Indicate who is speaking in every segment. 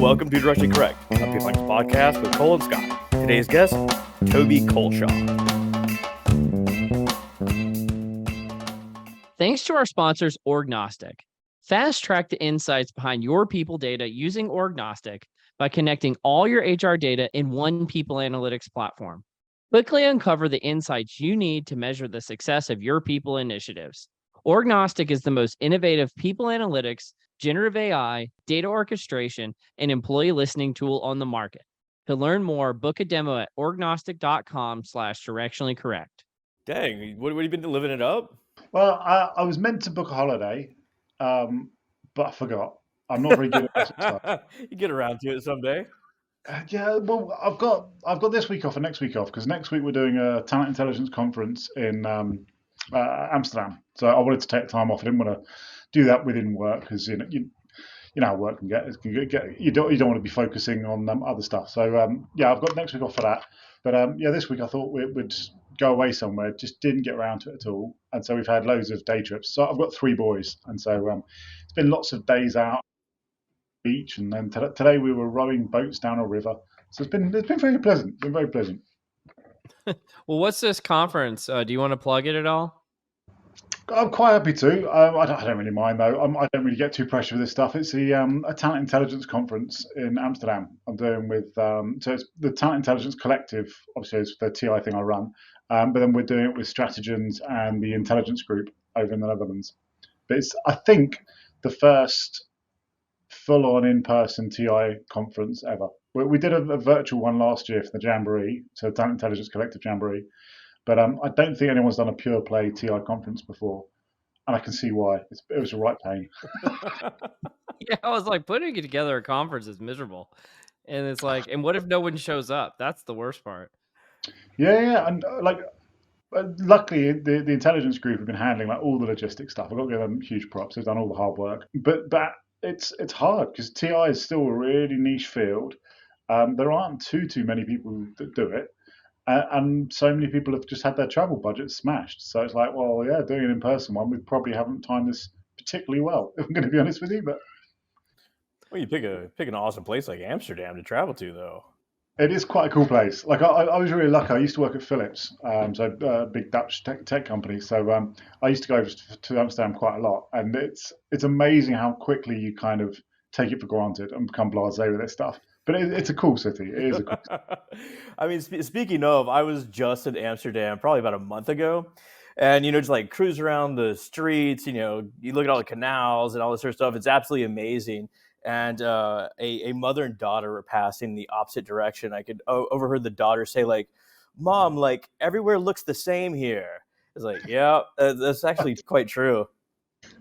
Speaker 1: welcome to Directionally Correct, a People podcast with Cole and Scott. Today's guest, Toby Culshaw.
Speaker 2: Thanks to our sponsors, Orgnostic. Fast track the insights behind your people data using Orgnostic by connecting all your HR data in one people analytics platform. Quickly uncover the insights you need to measure the success of your people initiatives. Orgnostic is the most innovative people analytics, generative AI, data orchestration, and employee listening tool on the market. To learn more, book a demo at orgnostic.com/directionally correct.
Speaker 1: Dang, what have you been living it up?
Speaker 3: Well, I was meant to book a holiday, but I forgot. I'm not very good at this stuff.
Speaker 1: You get around to it someday.
Speaker 3: Yeah, well, I've got this week off and next week off because next week we're doing a talent intelligence conference in Amsterdam. So I wanted to take time off. I didn't want to do that within work because you know how work can get. You don't want to be focusing on other stuff. So yeah, I've got next week off for that. But yeah, this week I thought we'd go away somewhere. Just didn't get around to it at all. And so we've had loads of day trips. So I've got 3 boys, and so it's been lots of days out beach, and then today we were rowing boats down a river. So it's been very pleasant. It's been very pleasant.
Speaker 2: Well, what's this conference? Do you want to plug it at all?
Speaker 3: I'm quite happy to. I don't really mind though. I don't really get too pressured with this stuff. It's a talent intelligence conference in Amsterdam. I'm doing with so it's the Talent Intelligence Collective. Obviously, it's the TI thing I run, but then we're doing it with Strategens and the Intelligence Group over in the Netherlands. But it's, I think, the first full-on in-person TI conference ever. We did a virtual one last year for the Jamboree, so Talent Intelligence Collective Jamboree. But I don't think anyone's done a pure play TI conference before, and I can see why. It was a right pain.
Speaker 2: Yeah, I was like, putting together a conference is miserable, and it's like, and what if no one shows up? That's the worst part.
Speaker 3: Yeah, and luckily the intelligence group have been handling like all the logistics stuff. I've got to give them huge props. They've done all the hard work, but it's hard because TI is still a really niche field. There aren't too many people that do it. And so many people have just had their travel budget smashed. So it's like, well, yeah, doing an in-person one, we probably haven't timed this particularly well, if I'm going to be honest with you. But
Speaker 1: well, you pick an awesome place like Amsterdam to travel to, though.
Speaker 3: It is quite a cool place. Like I was really lucky. I used to work at Philips, so a big Dutch tech company. So I used to go to Amsterdam quite a lot, and it's amazing how quickly you kind of take it for granted and become blasé with this stuff. But it's a cool city. It is a cool city.
Speaker 1: I mean, speaking of, I was just in Amsterdam probably about a month ago. And, just like cruise around the streets, you look at all the canals and all this sort of stuff. It's absolutely amazing. And a mother and daughter were passing the opposite direction. I could overheard the daughter say, like, "Mom, like, everywhere looks the same here." It's like, yeah, that's actually quite true.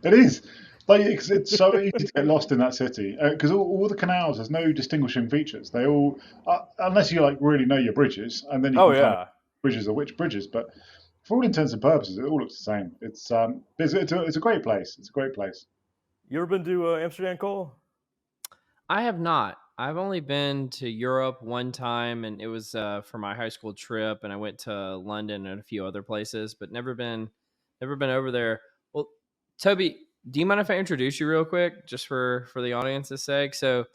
Speaker 3: It is. Like it's so easy to get lost in that city because all the canals, there's no distinguishing features. They all, unless you like really know your bridges, and then you can kind of bridges are which bridges. But for all intents and purposes, it all looks the same. It's a great place. It's a great place.
Speaker 1: You ever been to Amsterdam, Cole?
Speaker 2: I have not. I've only been to Europe one time, and it was for my high school trip, and I went to London and a few other places, but never been over there. Well, Toby, do you mind if I introduce you real quick, just for the audience's sake? So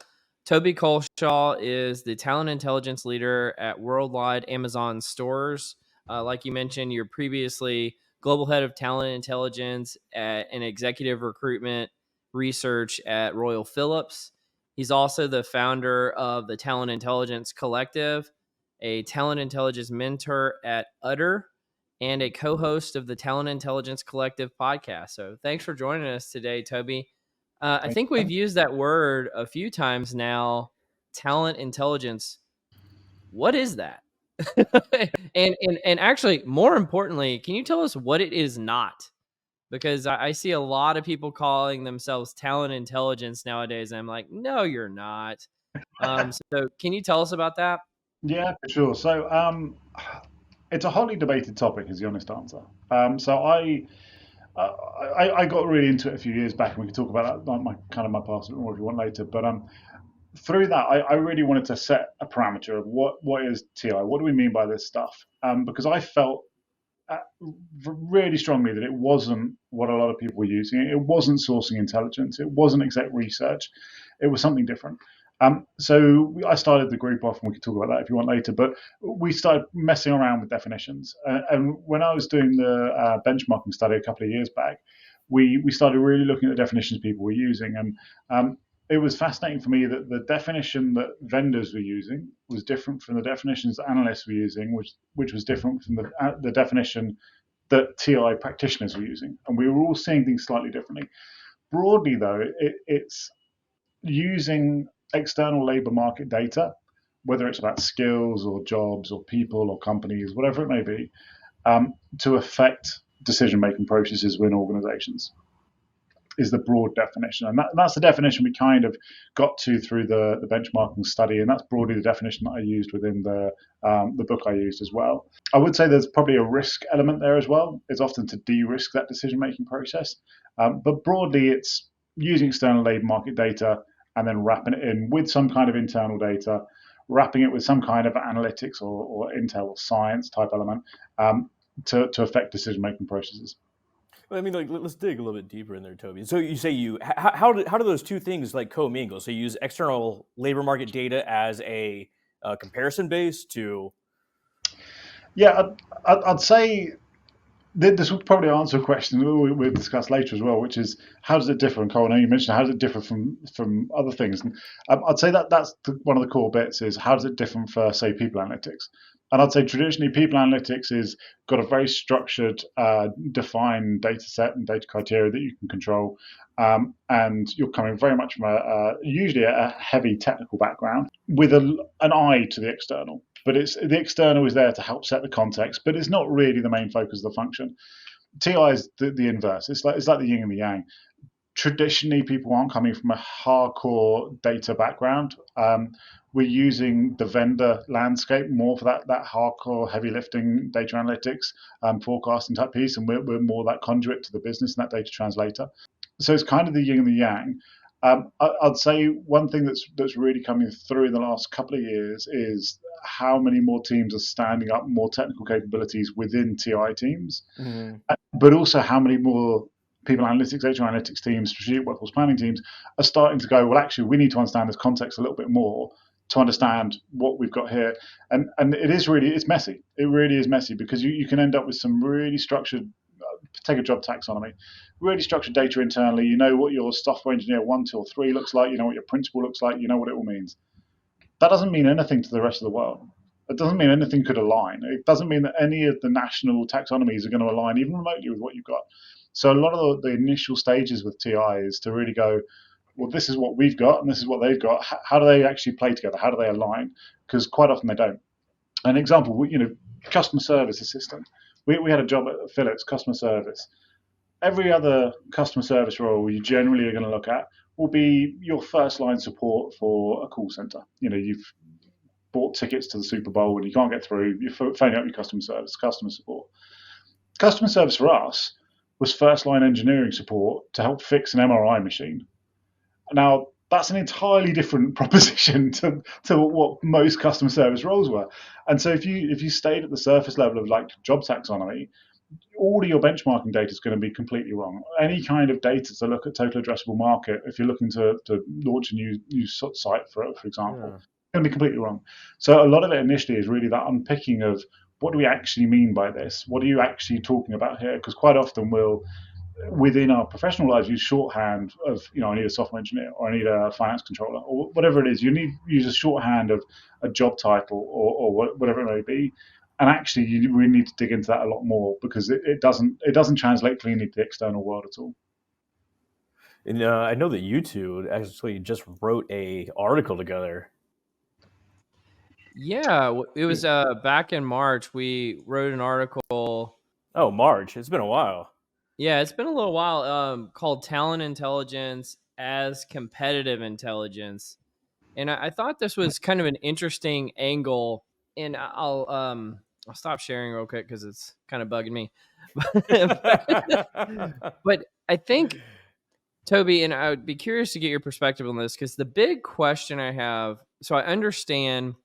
Speaker 2: Toby Culshaw is the talent intelligence leader at worldwide Amazon stores. Like you mentioned, you're previously global head of talent intelligence and executive recruitment research at Royal Philips. He's also the founder of the Talent Intelligence Collective, a talent intelligence mentor at Utter, and a co-host of the Talent Intelligence Collective podcast. So thanks for joining us today, Toby. I think we've used that word a few times now, talent intelligence. What is that? and actually, more importantly, can you tell us what it is not? Because I see a lot of people calling themselves talent intelligence nowadays. And I'm like, no, you're not. So can you tell us about that?
Speaker 3: Yeah, for sure. So it's a hotly debated topic, is the honest answer. So I got really into it a few years back, and we can talk about that, my past or if you want later. But through that, I really wanted to set a parameter of what is TI. What do we mean by this stuff? Because I felt really strongly that it wasn't what a lot of people were using. It wasn't sourcing intelligence. It wasn't exec research. It was something different. So I started the group off, and we can talk about that if you want later. But we started messing around with definitions, and when I was doing the benchmarking study a couple of years back, we started really looking at the definitions people were using, and it was fascinating for me that the definition that vendors were using was different from the definitions that analysts were using, which was different from the definition that TI practitioners were using, and we were all seeing things slightly differently. Broadly, though, it's using external labor market data, whether it's about skills or jobs or people or companies, whatever it may be, to affect decision making processes within organizations is the broad definition. And that's the definition we kind of got to through the benchmarking study. And that's broadly the definition that I used within the book I used as well. I would say there's probably a risk element there as well. It's often to de-risk that decision-making process. But broadly, it's using external labor market data and then wrapping it in with some kind of internal data, wrapping it with some kind of analytics or intel or science type element to affect decision-making processes.
Speaker 1: I mean, like, let's dig a little bit deeper in there, Toby. So you say how do those two things like commingle? So you use external labor market data as a comparison base to.
Speaker 3: Yeah, I'd say this will probably answer a question we'll discuss later as well, which is how does it differ? And Cole, I know you mentioned how does it differ from other things, and I'd say that's one of the core bits is how does it differ for say people analytics, and I'd say traditionally people analytics is got a very structured, defined data set and data criteria that you can control, and you're coming very much from usually a heavy technical background with an eye to the external. But it's the external is there to help set the context, but it's not really the main focus of the function. TI is the inverse. It's like the yin and the yang. Traditionally, people aren't coming from a hardcore data background. We're using the vendor landscape more for that hardcore heavy lifting data analytics, forecasting type piece, and we're more that conduit to the business and that data translator. So it's kind of the yin and the yang. I'd say one thing that's really coming through in the last couple of years is how many more teams are standing up more technical capabilities within TI teams, but also how many more people analytics, data analytics teams, strategic workforce planning teams are starting to go, well, actually, we need to understand this context a little bit more to understand what we've got here. And it's messy. It really is messy because you can end up with some really structured, take a job taxonomy, really structured data internally. You know what your software engineer 1, 2, or 3 looks like. You know what your principal looks like. You know what it all means. That doesn't mean anything to the rest of the world. It doesn't mean anything could align. It doesn't mean that any of the national taxonomies are going to align even remotely with what you've got. So a lot of the initial stages with TI is to really go, well, this is what we've got and this is what they've got. How do they actually play together? How do they align? Because quite often they don't. An example, customer service assistant. We had a job at Philips, customer service. Every other customer service role you generally are going to look at will be your first line support for a call center. You've bought tickets to the Super Bowl and you can't get through. You're phoning up your customer service, customer support. Customer service for us was first line engineering support to help fix an MRI machine. Now, that's an entirely different proposition to what most customer service roles were. And so if you stayed at the surface level of like job taxonomy, all of your benchmarking data is going to be completely wrong. Any kind of data to look at total addressable market, if you're looking to launch a new site, for example, it's going to be completely wrong. So a lot of it initially is really that unpicking of what do we actually mean by this? What are you actually talking about here? Because quite often we'll, within our professional lives, use shorthand of, I need a software engineer or I need a finance controller or whatever it is. You need use a shorthand of a job title or whatever it may be. And actually, you really need to dig into that a lot more because it doesn't translate cleanly to the external world at all.
Speaker 1: And I know that you two actually just wrote a article together.
Speaker 2: Yeah, it was back in March. We wrote an article.
Speaker 1: Oh, March. It's been a while.
Speaker 2: Yeah, it's been a little while. Called "Talent Intelligence as Competitive Intelligence," and I thought this was kind of an interesting angle. And I'll stop sharing real quick because it's kind of bugging me. But I think, Toby, and I would be curious to get your perspective on this because the big question I have. So I understand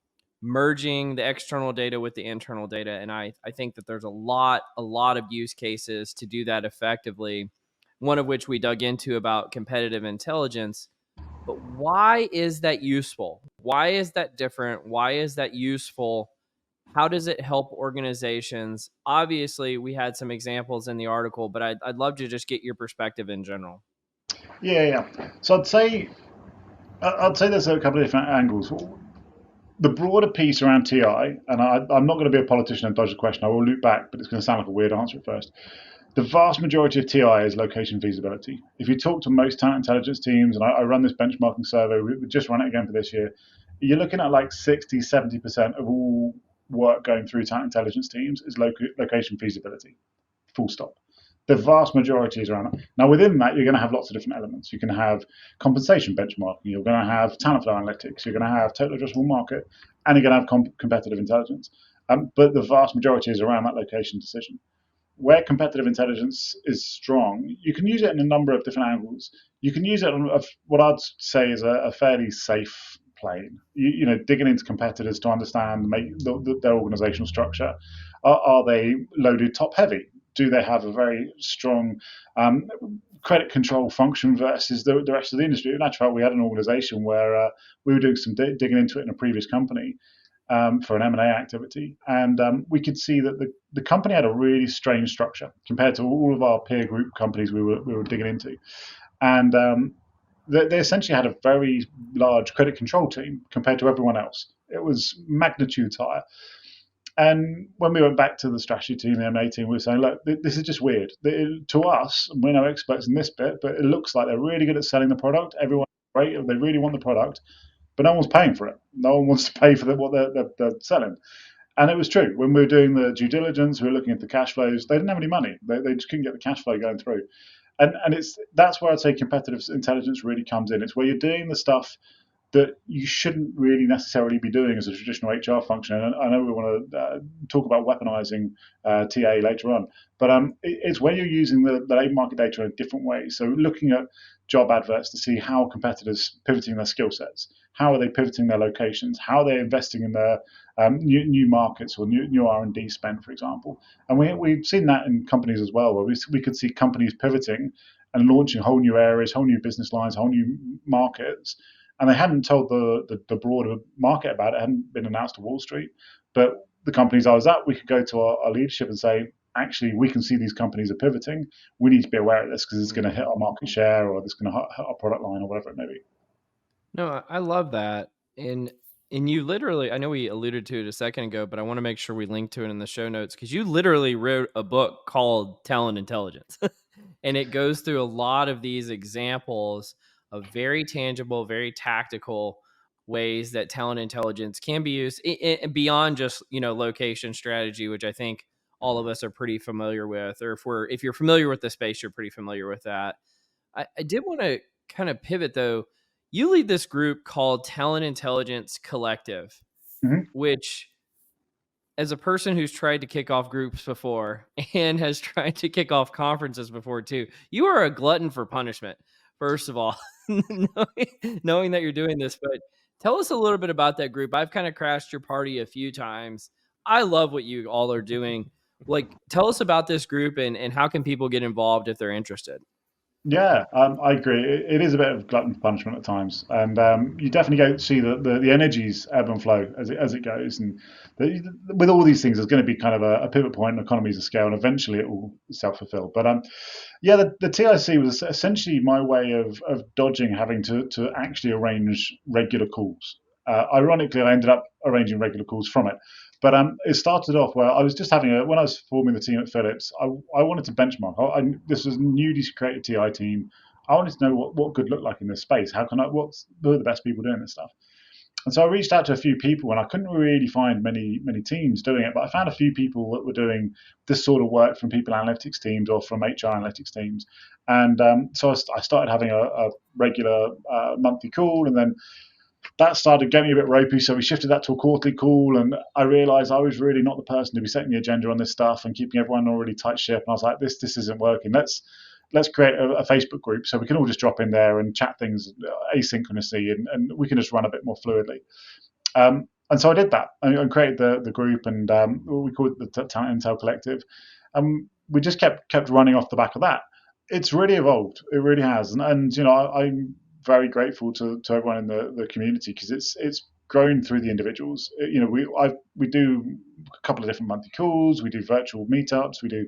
Speaker 2: merging the external data with the internal data, and I think that there's a lot of use cases to do that effectively. One of which we dug into about competitive intelligence. But why is that useful? Why is that different? Why is that useful? How does it help organizations? Obviously, we had some examples in the article, but I'd love to just get your perspective in general.
Speaker 3: Yeah. So I'd say there's a couple of different angles. The broader piece around TI, and I'm not going to be a politician and dodge the question. I will loop back, but it's going to sound like a weird answer at first. The vast majority of TI is location feasibility. If you talk to most talent intelligence teams, and I run this benchmarking survey, we just run it again for this year, you're looking at like 60, 70% of all work going through talent intelligence teams is location feasibility, full stop. The vast majority is around that. Now, within that, you're going to have lots of different elements. You can have compensation benchmarking, you're going to have talent flow analytics, you're going to have total addressable market, and you're going to have competitive intelligence. But the vast majority is around that location decision. Where competitive intelligence is strong, you can use it in a number of different angles. You can use it on what I'd say is a fairly safe plane. Digging into competitors to understand their organizational structure. Are they loaded top heavy? Do they have a very strong credit control function versus the rest of the industry? In actual fact, we had an organization where we were doing some digging into it in a previous company, for an M&A activity. And we could see that the company had a really strange structure compared to all of our peer group companies we were digging into. And they essentially had a very large credit control team compared to everyone else. It was magnitudes higher. And when we went back to the strategy team, the M&A team, we were saying, look, this is just weird. To us, we're no experts in this bit, but it looks like they're really good at selling the product. Everyone's great. They really want the product, but no one's paying for it. No one wants to pay for what they're selling. And it was true. When we were doing the due diligence, we were looking at the cash flows. They didn't have any money. They just couldn't get the cash flow going through. And that's where I'd say competitive intelligence really comes in. It's where you're doing the stuff that you shouldn't really necessarily be doing as a traditional HR function. And I know we want to talk about weaponizing TA later on, but it's where you're using the labour market data in a different way. So looking at job adverts to see how competitors pivoting their skill sets, how are they pivoting their locations, how are they investing in their new markets or new R&D spend, for example. And we've seen that in companies as well, where we could see companies pivoting and launching whole new areas, whole new business lines, whole new markets, and they hadn't told the broader market about it. It hadn't been announced to Wall Street. But the companies I was at, we could go to our leadership and say, actually, we can see these companies are pivoting. We need to be aware of this because it's going to hit our market share, or it's going to hit our product line, or whatever it may be.
Speaker 2: No, I love that. And you literally, I know we alluded to it a second ago, but I want to make sure we link to it in the show notes, because you literally wrote a book called Talent Intelligence. And it goes through a lot of these examples of very tangible, very tactical ways that talent intelligence can be used beyond just, location strategy, which I think all of us are pretty familiar with, or if you're familiar with the space, you're pretty familiar with that. I did want to kind of pivot though. You lead this group called Talent Intelligence Collective,
Speaker 3: Mm-hmm.
Speaker 2: which, as a person who's tried to kick off groups before and has tried to kick off conferences before too, you are a glutton for punishment, first of all, knowing that you're doing this. But tell us a little bit about that group. I've kind of crashed your party a few times. I love what you all are doing. Like, tell us about this group and how can people get involved if they're interested?
Speaker 3: Yeah, I agree. It is a bit of glutton for punishment at times, and you definitely go see the energies ebb and flow as it goes. And with all these things, there's going to be kind of a pivot point and economies of scale, and eventually it will self fulfill. But yeah, the TIC was essentially my way of dodging having to actually arrange regular calls. Ironically, I ended up arranging regular calls from it. But it started off where I was just when I was forming the team at Philips, I wanted to benchmark. This was a newly created TI team. I wanted to know what good looked like in this space. Who are the best people doing this stuff? And so I reached out to a few people, and I couldn't really find many teams doing it. But I found a few people that were doing this sort of work from people analytics teams or from HR analytics teams. And so I started having a regular monthly call, and then that started getting a bit ropey, so we shifted that to a quarterly call, and I realized I was really not the person to be setting the agenda on this stuff and keeping everyone on a really tight ship. And I was like, this isn't working. Let's create a Facebook group so we can all just drop in there and chat things asynchronously, and we can just run a bit more fluidly. And so I did that and created the group, and we called it the Talent Intel Collective. We just kept running off the back of that. It's really evolved. It really has. And I very grateful to everyone in the community, because it's grown through the individuals. We do a couple of different monthly calls, we do virtual meetups, we do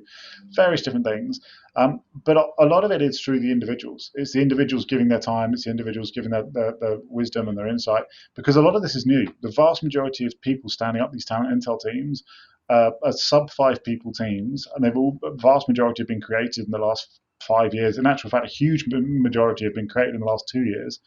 Speaker 3: various different things, but a lot of it is through the individuals. It's the individuals giving their time, it's the individuals giving their wisdom and their insight, because a lot of this is new. The vast majority of people standing up these talent intel teams are sub 5 people teams, and the vast majority have been created in the last 5 years. In actual fact, a huge majority have been created in the last 2 years.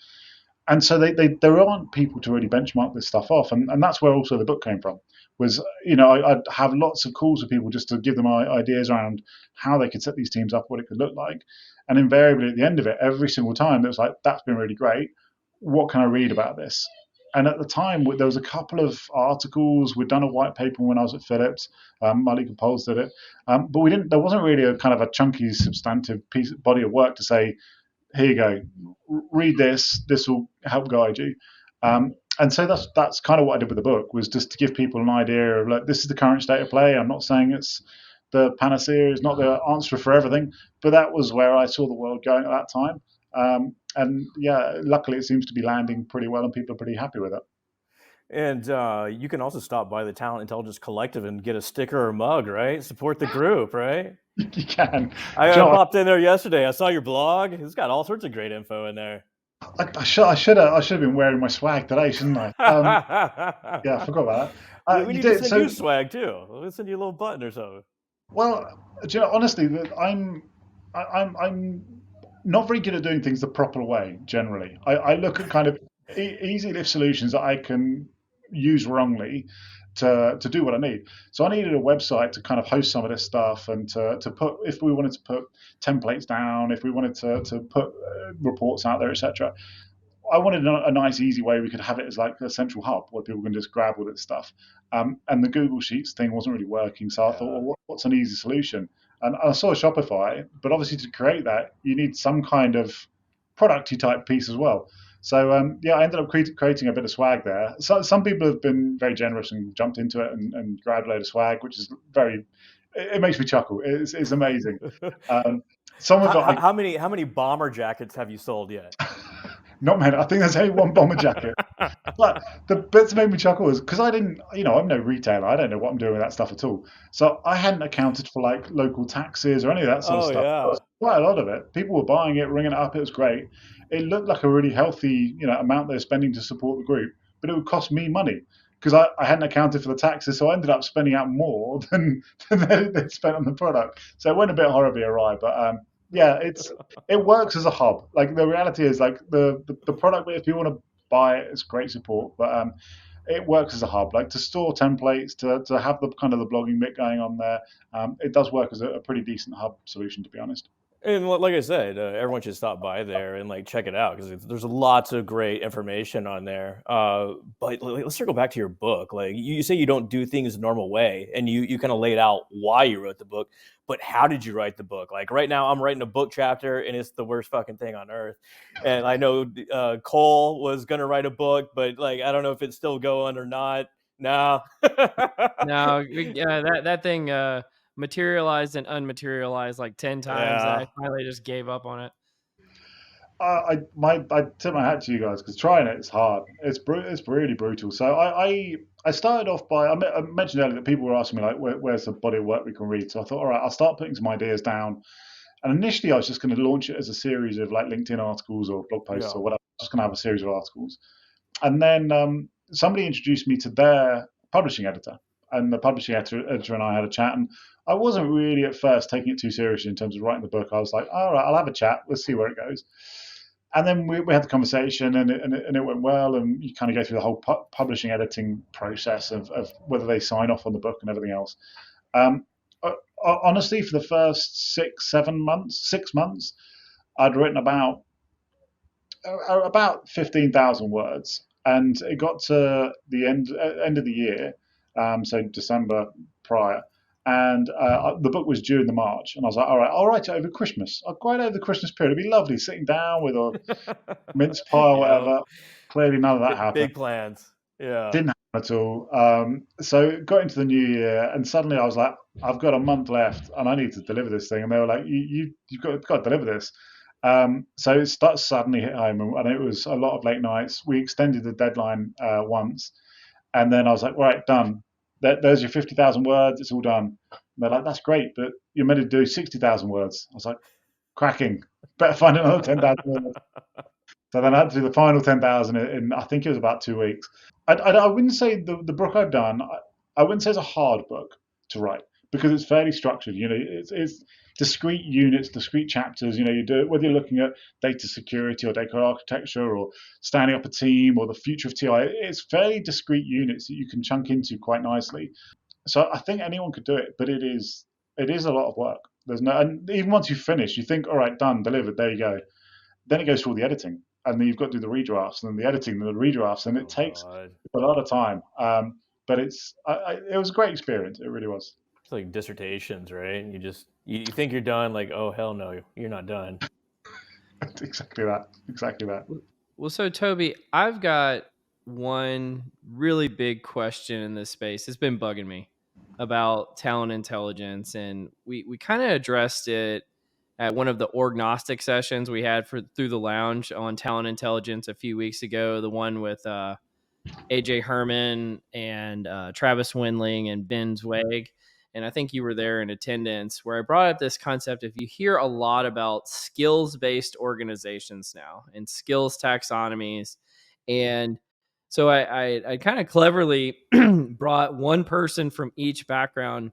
Speaker 3: And so there aren't people to really benchmark this stuff off, and that's where also the book came from. Was, I'd have lots of calls with people just to give them ideas around how they could set these teams up, what it could look like, and invariably at the end of it, every single time, it was like, that's been really great. What can I read about this? And at the time, there was a couple of articles. We'd done a white paper when I was at Phillips. Malik and Poles did it, but we didn't. There wasn't really a kind of a chunky, substantive body of work to say, here you go, read this. This will help guide you. And so that's kind of what I did with the book, was just to give people an idea of, like, this is the current state of play. I'm not saying it's the panacea, it's not the answer for everything, but that was where I saw the world going at that time. And yeah, luckily it seems to be landing pretty well, and people are pretty happy with it.
Speaker 1: And you can also stop by the Talent Intelligence Collective and get a sticker or mug, right? Support the group, right?
Speaker 3: You can.
Speaker 1: I popped in there yesterday. I saw your blog. It's got all sorts of great info in there.
Speaker 3: I should have been wearing my swag today, shouldn't I? Yeah, I forgot about that.
Speaker 1: We need to send you swag too. Let's send you a little button or something.
Speaker 3: Well, honestly, I'm not very good at doing things the proper way. Generally, I look at kind of easy lift solutions that I can use wrongly to do what I need. So I needed a website to kind of host some of this stuff, and to put, if we wanted to put templates down, if we wanted to put reports out there, etc. I wanted a nice, easy way we could have it as like a central hub where people can just grab all this stuff. And the Google Sheets thing wasn't really working, so I thought, well, what's an easy solution? And I saw Shopify, but obviously to create that, you need some kind of producty type piece as well. So yeah, I ended up creating a bit of swag there. So some people have been very generous and jumped into it and grabbed a load of swag, which is it makes me chuckle. It's amazing.
Speaker 1: Some of it. How many bomber jackets have you sold yet?
Speaker 3: Not many. I think there's only one bomber jacket. But the bits that made me chuckle is because I didn't, I'm no retailer. I don't know what I'm doing with that stuff at all. So I hadn't accounted for like local taxes or any of that sort of stuff.
Speaker 1: Yeah.
Speaker 3: Quite a lot of it. People were buying it, ringing it up. It was great. It looked like a really healthy, amount they're spending to support the group, but it would cost me money because I hadn't accounted for the taxes. So I ended up spending out more than they'd spent on the product. So it went a bit horribly awry, but yeah, it works as a hub. Like the reality is, like the product, if you want to buy it, it's great support, but it works as a hub. Like to store templates, to have the kind of the blogging bit going on there, it does work as a pretty decent hub solution, to be honest.
Speaker 1: And like I said, everyone should stop by there and like check it out because there's lots of great information on there. But let's circle back to your book. Like you say, you don't do things the normal way, and you kind of laid out why you wrote the book. But how did you write the book? Like right now, I'm writing a book chapter, and it's the worst fucking thing on earth. And I know Cole was gonna write a book, but like I don't know if it's still going or not. No,
Speaker 2: no, that thing materialized and unmaterialized like 10 times.
Speaker 1: Yeah.
Speaker 2: And I finally just gave up on it.
Speaker 3: I tip my hat to you guys because trying it is hard. It's really brutal. So I started off by I mentioned earlier that people were asking me like where's the body of work we can read. So I thought, all right, I'll start putting some ideas down. And initially I was just going to launch it as a series of like LinkedIn articles or blog posts or whatever. I was just going to have a series of articles. And then somebody introduced me to their publishing editor, and the publishing editor and I had a chat. And I wasn't really at first taking it too seriously in terms of writing the book. I was like, all right, I'll have a chat. Let's see where it goes. And then we had the conversation, and it went well. And you kind of go through the whole publishing editing process of whether they sign off on the book and everything else. Honestly, for the first 6 months, I'd written about 15,000 words, and it got to the end of the year, so December prior, and the book was due in the March, and I was like, all right, I'll write it over Christmas. I'll write it over the Christmas period. It'd be lovely sitting down with a mince pie or whatever. Clearly, none of that happened.
Speaker 1: Big plans. Yeah.
Speaker 3: Didn't happen at all. So got into the new year, and suddenly I was like, I've got a month left, and I need to deliver this thing. And they were like, you've got to deliver this. So it starts suddenly hit home, and it was a lot of late nights. We extended the deadline once, and then I was like, right, done. There's your 50,000 words. It's all done. And they're like, that's great, but you're meant to do 60,000 words. I was like, cracking. Better find another 10,000 words. So then I had to do the final 10,000 in I think it was about 2 weeks. I wouldn't say the book I've done, I wouldn't say it's a hard book to write because it's fairly structured. It's discrete units, discrete chapters. You do it whether you're looking at data security or data architecture or standing up a team or the future of TI. It's fairly discrete units that you can chunk into quite nicely. So I think anyone could do it, but it is a lot of work. And even once you finish, you think, all right, done, delivered, there you go. Then it goes through all the editing, and then you've got to do the redrafts, and then the editing, and the redrafts, and it takes
Speaker 1: God.
Speaker 3: a lot of time. But it was a great experience. It really was.
Speaker 1: It's like dissertations, right? You think you're done, like, oh hell no, you're not done.
Speaker 3: Exactly that. Exactly that.
Speaker 2: Well, so Toby, I've got one really big question in this space. It's been bugging me about talent intelligence, and we kind of addressed it at one of the orgnostic sessions we had for through the lounge on talent intelligence a few weeks ago. The one with AJ Herman and Travis Windling and Ben Zweig. And I think you were there in attendance, where I brought up this concept. If you hear a lot about skills based organizations now and skills taxonomies. And so I kind of cleverly brought one person from each background,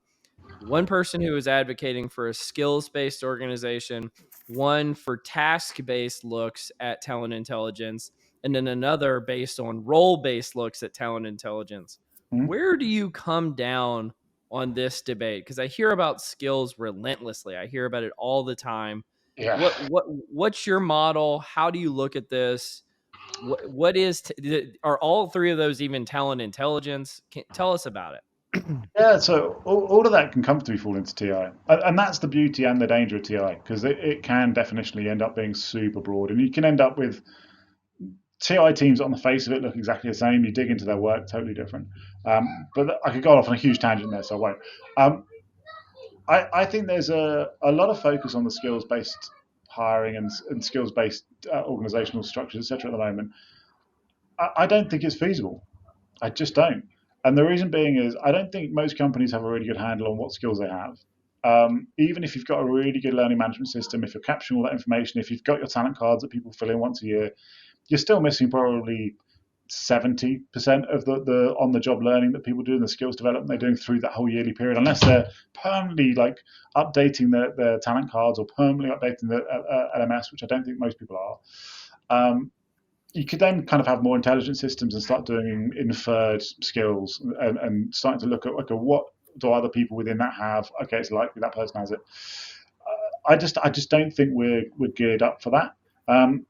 Speaker 2: one person who was advocating for a skills based organization, one for task based looks at talent intelligence, and then another based on role based looks at talent intelligence.
Speaker 3: Mhm.
Speaker 2: Where do you come down on this debate? Because I hear about skills relentlessly. I hear about it all the time.
Speaker 3: Yeah.
Speaker 2: What's your model? How do you look at this? What is are all three of those even talent intelligence? Tell us about it.
Speaker 3: Yeah, so all of that can comfortably fall into TI. And that's the beauty and the danger of TI, because it can definitionally end up being super broad. And you can end up with TI teams on the face of it look exactly the same. You dig into their work, totally different. But I could go off on a huge tangent there, so I won't. I think there's a lot of focus on the skills based hiring and skills based organizational structures, etc. at the moment. I don't think it's feasible. I just don't. And the reason being is I don't think most companies have a really good handle on what skills they have. Even if you've got a really good learning management system, if you're capturing all that information, if you've got your talent cards that people fill in once a year, you're still missing probably 70% of the on the job learning that people do and the skills development they're doing through that whole yearly period, unless they're permanently like updating their talent cards or permanently updating the LMS, which I don't think most people are. You could then kind of have more intelligent systems and start doing inferred skills and starting to look at, okay, what do other people within that have? Okay, it's likely that person has it. I just don't think we're geared up for that.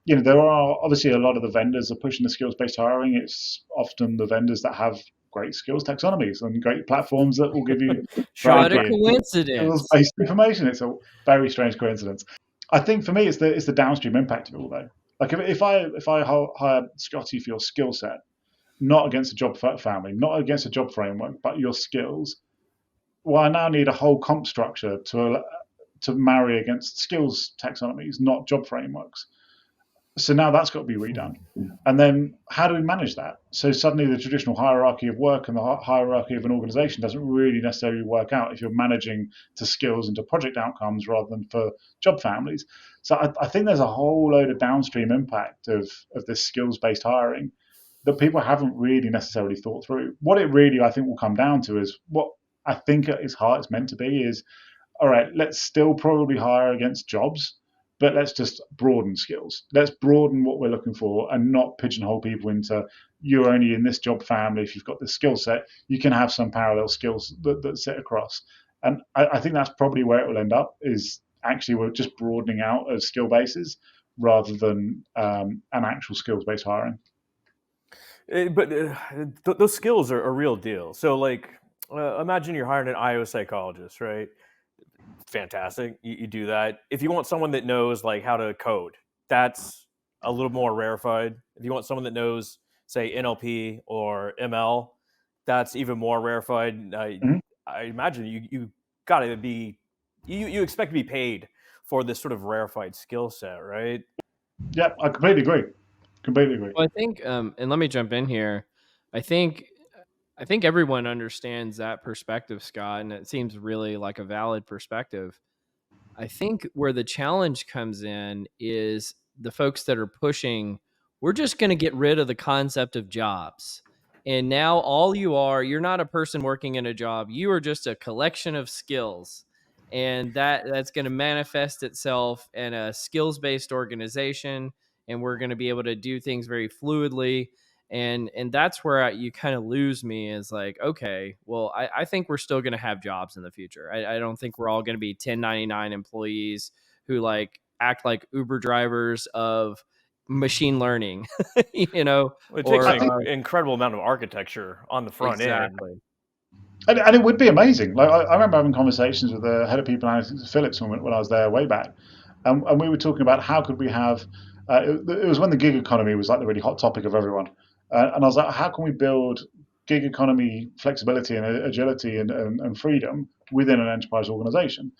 Speaker 3: There are obviously a lot of the vendors are pushing the skills-based hiring. It's often the vendors that have great skills taxonomies and great platforms that will give you
Speaker 2: What a
Speaker 1: Shocking.
Speaker 2: coincidence.
Speaker 3: skills-based information. It's a very strange coincidence. I think for me, it's the downstream impact of it all, though. Like if I hire Scotty for your skill set, not against a job family, not against a job framework, but your skills. Well, I now need a whole comp structure to marry against skills taxonomies, not job frameworks. So now that's got to be redone. And then how do we manage that? So suddenly the traditional hierarchy of work and the hierarchy of an organization doesn't really necessarily work out if you're managing to skills and to project outcomes rather than for job families. So I think there's a whole load of downstream impact of this skills-based hiring that people haven't really necessarily thought through. What it really, I think, will come down to is what I think at its heart it's meant to be is, all right, let's still probably hire against jobs, but let's just broaden skills. Let's broaden what we're looking for and not pigeonhole people into you're only in this job family if you've got this skill set. You can have some parallel skills that sit across. And I think that's probably where it will end up is actually we're just broadening out as skill bases rather than an actual skills-based hiring.
Speaker 1: But those skills are a real deal. So, like, imagine you're hiring an IO psychologist, right? Fantastic. You do that. If you want someone that knows like how to code, that's a little more rarefied. If you want someone that knows, say, NLP or ML, that's even more rarefied.
Speaker 3: Mhm.
Speaker 1: I imagine you got to be you expect to be paid for this sort of rarefied skill set, right?
Speaker 3: Yeah, I completely agree. Completely agree.
Speaker 2: Well, I think, and let me jump in here. I think, I think everyone understands that perspective, Scott, and it seems really like a valid perspective. I think where the challenge comes in is the folks that are pushing, we're just going to get rid of the concept of jobs. And now all you are, you're not a person working in a job. You are just a collection of skills. And that's going to manifest itself in a skills-based organization, and we're going to be able to do things very fluidly. And that's where you kind of lose me, is like, okay, well, I think we're still going to have jobs in the future. I don't think we're all going to be 1099 employees who like act like Uber drivers of machine learning,
Speaker 1: It takes
Speaker 2: or
Speaker 1: an incredible amount of architecture on the front end.
Speaker 2: exactly.
Speaker 3: And it would be amazing. Like I remember having conversations with the head of people analytics at Philips when I was there way back, and we were talking about how could we have. It was when the gig economy was like the really hot topic of everyone, and I was like, how can we build gig economy flexibility and agility and freedom within an enterprise organization?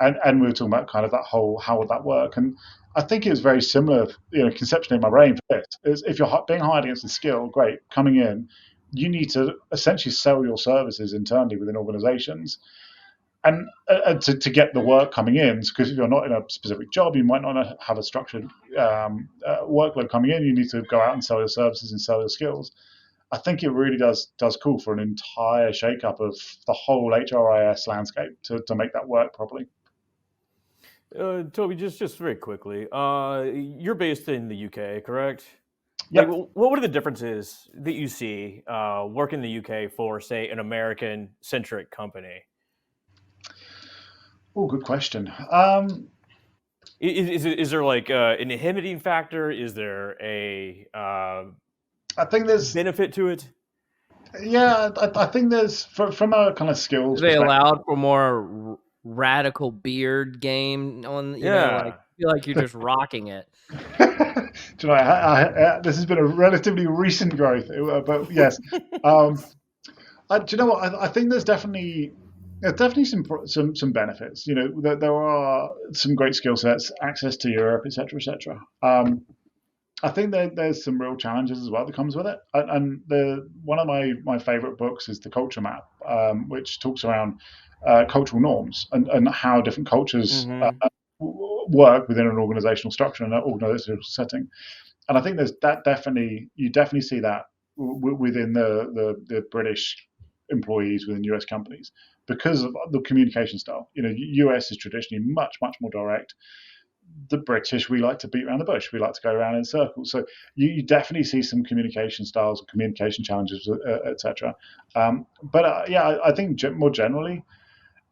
Speaker 3: And we were talking about kind of that whole how would that work? And I think it was very similar, conceptually in my brain for this. Is if you're being hired against a skill, great, coming in, you need to essentially sell your services internally within organizations and to get the work coming in, because if you're not in a specific job, you might not have a structured workload coming in. You need to go out and sell your services and sell your skills. I think it really does call for an entire shake-up of the whole HRIS landscape to make that work properly.
Speaker 1: Toby, just very quickly, you're based in the UK, correct?
Speaker 3: Yep.
Speaker 1: Like, what are the differences that you see working in the UK for, say, an American-centric company?
Speaker 3: Oh, good question.
Speaker 1: Is there like an inhibiting factor? Is there a
Speaker 3: I think there's
Speaker 1: benefit to it?
Speaker 3: Yeah, I think there's from a kind of skills
Speaker 2: They
Speaker 3: perspective.
Speaker 2: allowed for more radical beard game on, like feel like you're just rocking it.
Speaker 3: Do you know, this has been a relatively recent growth, but yes. Do you know what? I think there's definitely some benefits. There are some great skill sets, access to Europe, etc., etc. I think there's some real challenges as well that comes with it. And one of my favorite books is The Culture Map, which talks around cultural norms and how different cultures work within an organizational structure and an organizational setting. And I think you definitely see that within the British employees within US companies because of the communication style. US is traditionally much more direct. The British, we like to beat around the bush. We like to go around in circles. So you definitely see some communication styles, communication challenges, etc. But I think more generally,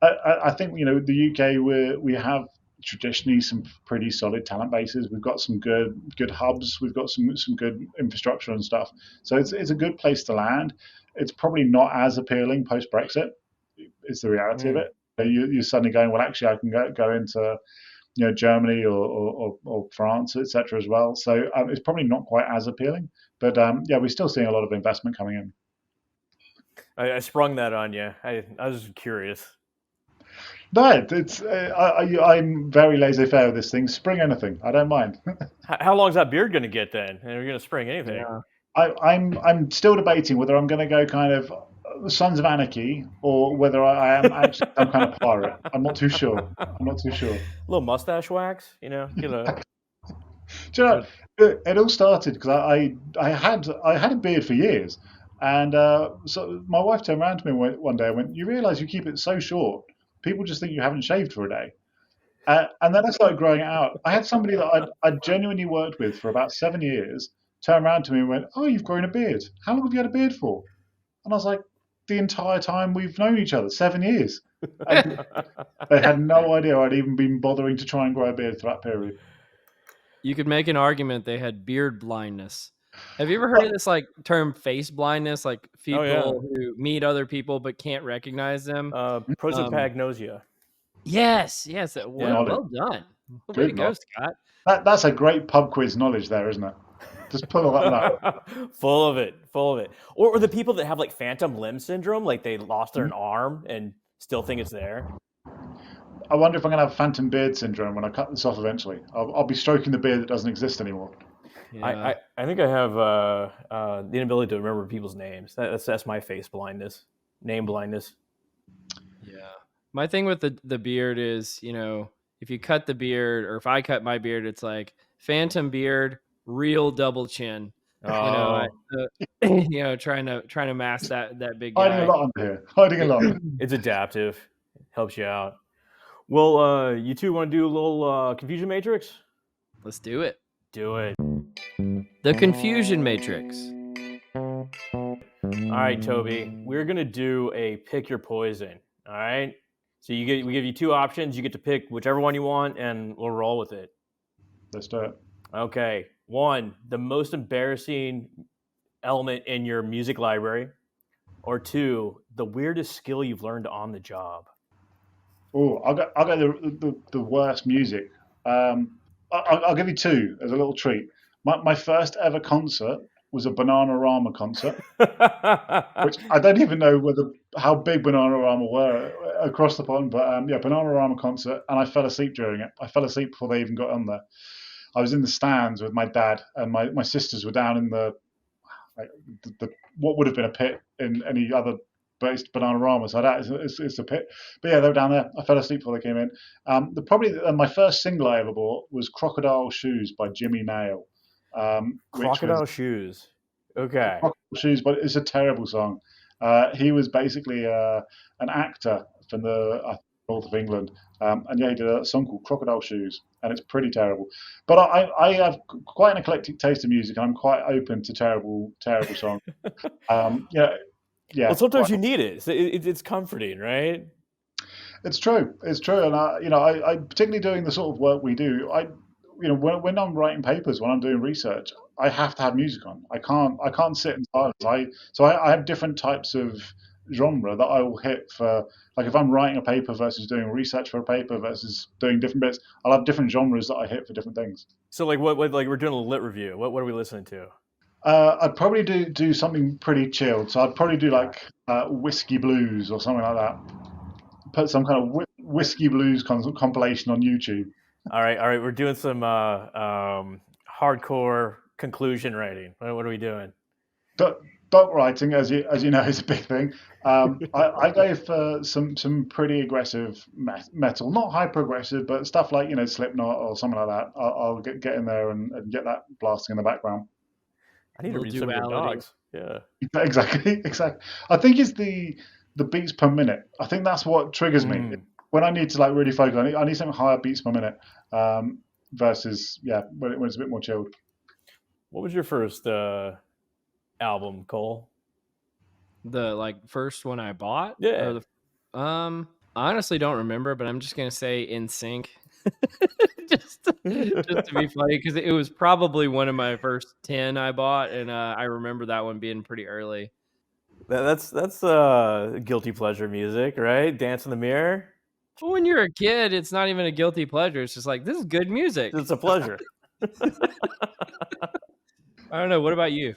Speaker 3: I think the UK we have traditionally some pretty solid talent bases. We've got some good hubs. We've got some good infrastructure and stuff. So it's a good place to land. It's probably not as appealing post Brexit. Is the reality of it. You're suddenly going, well, actually, I can go into Germany or France, etc. as well. So it's probably not quite as appealing. But we're still seeing a lot of investment coming in.
Speaker 1: I sprung that on you. I was curious.
Speaker 3: No, I'm very laissez-faire with this thing. Spring anything, I don't mind.
Speaker 1: How long's that beard going to get then? And you're going to spring anything?
Speaker 2: Yeah.
Speaker 3: I'm still debating whether I'm going to go kind of Sons of Anarchy or whether I am actually some kind of pirate. I'm not too sure.
Speaker 1: A little mustache wax, Get a.
Speaker 3: Do you know, it all started because I had a beard for years, and so my wife turned around to me one day and went, "You realise you keep it so short, people just think you haven't shaved for a day." And then I started growing it out. I had somebody that I'd genuinely worked with for about 7 years turn around to me and went, "Oh, you've grown a beard. How long have you had a beard for?" And I was like, "The entire time we've known each other, 7 years." And they had no idea I'd even been bothering to try and grow a beard for that period.
Speaker 2: You could make an argument they had beard blindness. Have you ever heard of this term face blindness? Like people who meet other people but can't recognize them.
Speaker 1: Prosopagnosia.
Speaker 2: Yes. Well done. Way to go, Scott.
Speaker 3: That's a great pub quiz knowledge there, isn't it? Just pull that out.
Speaker 1: Full of it. Or the people that have like phantom limb syndrome, like they lost their arm and still think it's there.
Speaker 3: I wonder if I'm going to have phantom beard syndrome when I cut this off eventually. I'll be stroking the beard that doesn't exist anymore.
Speaker 2: Yeah.
Speaker 1: I think I have the inability to remember people's names. That's my face blindness, name blindness.
Speaker 2: Yeah. My thing with the beard is, if you cut the beard or if I cut my beard, it's like phantom beard, real double chin.
Speaker 1: Oh,
Speaker 2: Trying to mask that big
Speaker 3: Hiding a
Speaker 2: guy.
Speaker 3: lot under here. Hiding a lot.
Speaker 1: it's adaptive. Helps you out. Well, you two want to do a little confusion matrix?
Speaker 2: Let's do it.
Speaker 1: Do it.
Speaker 2: The confusion matrix.
Speaker 1: All right, Toby. We're gonna do a pick your poison. All right. So we give you two options. You get to pick whichever one you want, and we'll roll with it.
Speaker 3: Let's do it.
Speaker 1: Okay. One, the most embarrassing element in your music library, or two, the weirdest skill you've learned on the job.
Speaker 3: Oh, I'll go the worst music. I'll give you two as a little treat. My first ever concert was a Bananarama concert, which I don't even know how big Bananarama were across the pond, but yeah, Bananarama concert, and I fell asleep during it. I fell asleep before they even got on there. I was in the stands with my dad, and my sisters were down in like, the what would have been a pit in any other based Bananarama. So that is a pit. But yeah, they were down there. I fell asleep before they came in. My first single I ever bought was "Crocodile Shoes" by Jimmy Nail.
Speaker 1: Crocodile Shoes. Okay.
Speaker 3: Crocodile Shoes, but it's a terrible song. He was basically an actor from the north of England, and yeah, he did a song called "Crocodile Shoes," and it's pretty terrible. But I have quite an eclectic taste in music, and I'm quite open to terrible songs. Yeah.
Speaker 1: Well, sometimes you need it. It's comforting, right?
Speaker 3: It's true. It's true, and I particularly doing the sort of work we do. When I'm writing papers, when I'm doing research, I have to have music on. I can't sit in silence. I have different types of genre that I will hit for. Like if I'm writing a paper versus doing research for a paper versus doing different bits, I'll have different genres that I hit for different things.
Speaker 1: So like what like we're doing a lit review. What are we listening to?
Speaker 3: I'd probably do something pretty chilled. So I'd probably do like whiskey blues or something like that. Put some kind of whiskey blues compilation on YouTube.
Speaker 1: All right. We're doing some hardcore conclusion writing. What are we doing?
Speaker 3: Doc writing, as you know, is a big thing. I go for some pretty aggressive metal, not hyper aggressive, but stuff like Slipknot or something like that. I'll get in there and get that blasting in the background.
Speaker 1: I need to read some of your dogs. Yeah.
Speaker 3: Exactly. I think it's the beats per minute. I think that's what triggers me when I need to like really focus. I need something higher beats per minute versus when it's a bit more chilled.
Speaker 1: What was your first album, Cole?
Speaker 2: The first one I bought?
Speaker 1: Yeah.
Speaker 2: I honestly don't remember, but I'm just gonna say In Sync. just to be funny, because it was probably one of my first 10 I bought, and I remember that one being pretty early.
Speaker 1: That's guilty pleasure music, right? Dance in the Mirror.
Speaker 2: Well, when you're a kid, it's not even a guilty pleasure. It's just like, this is good music.
Speaker 1: It's a pleasure.
Speaker 2: I don't know. What about you?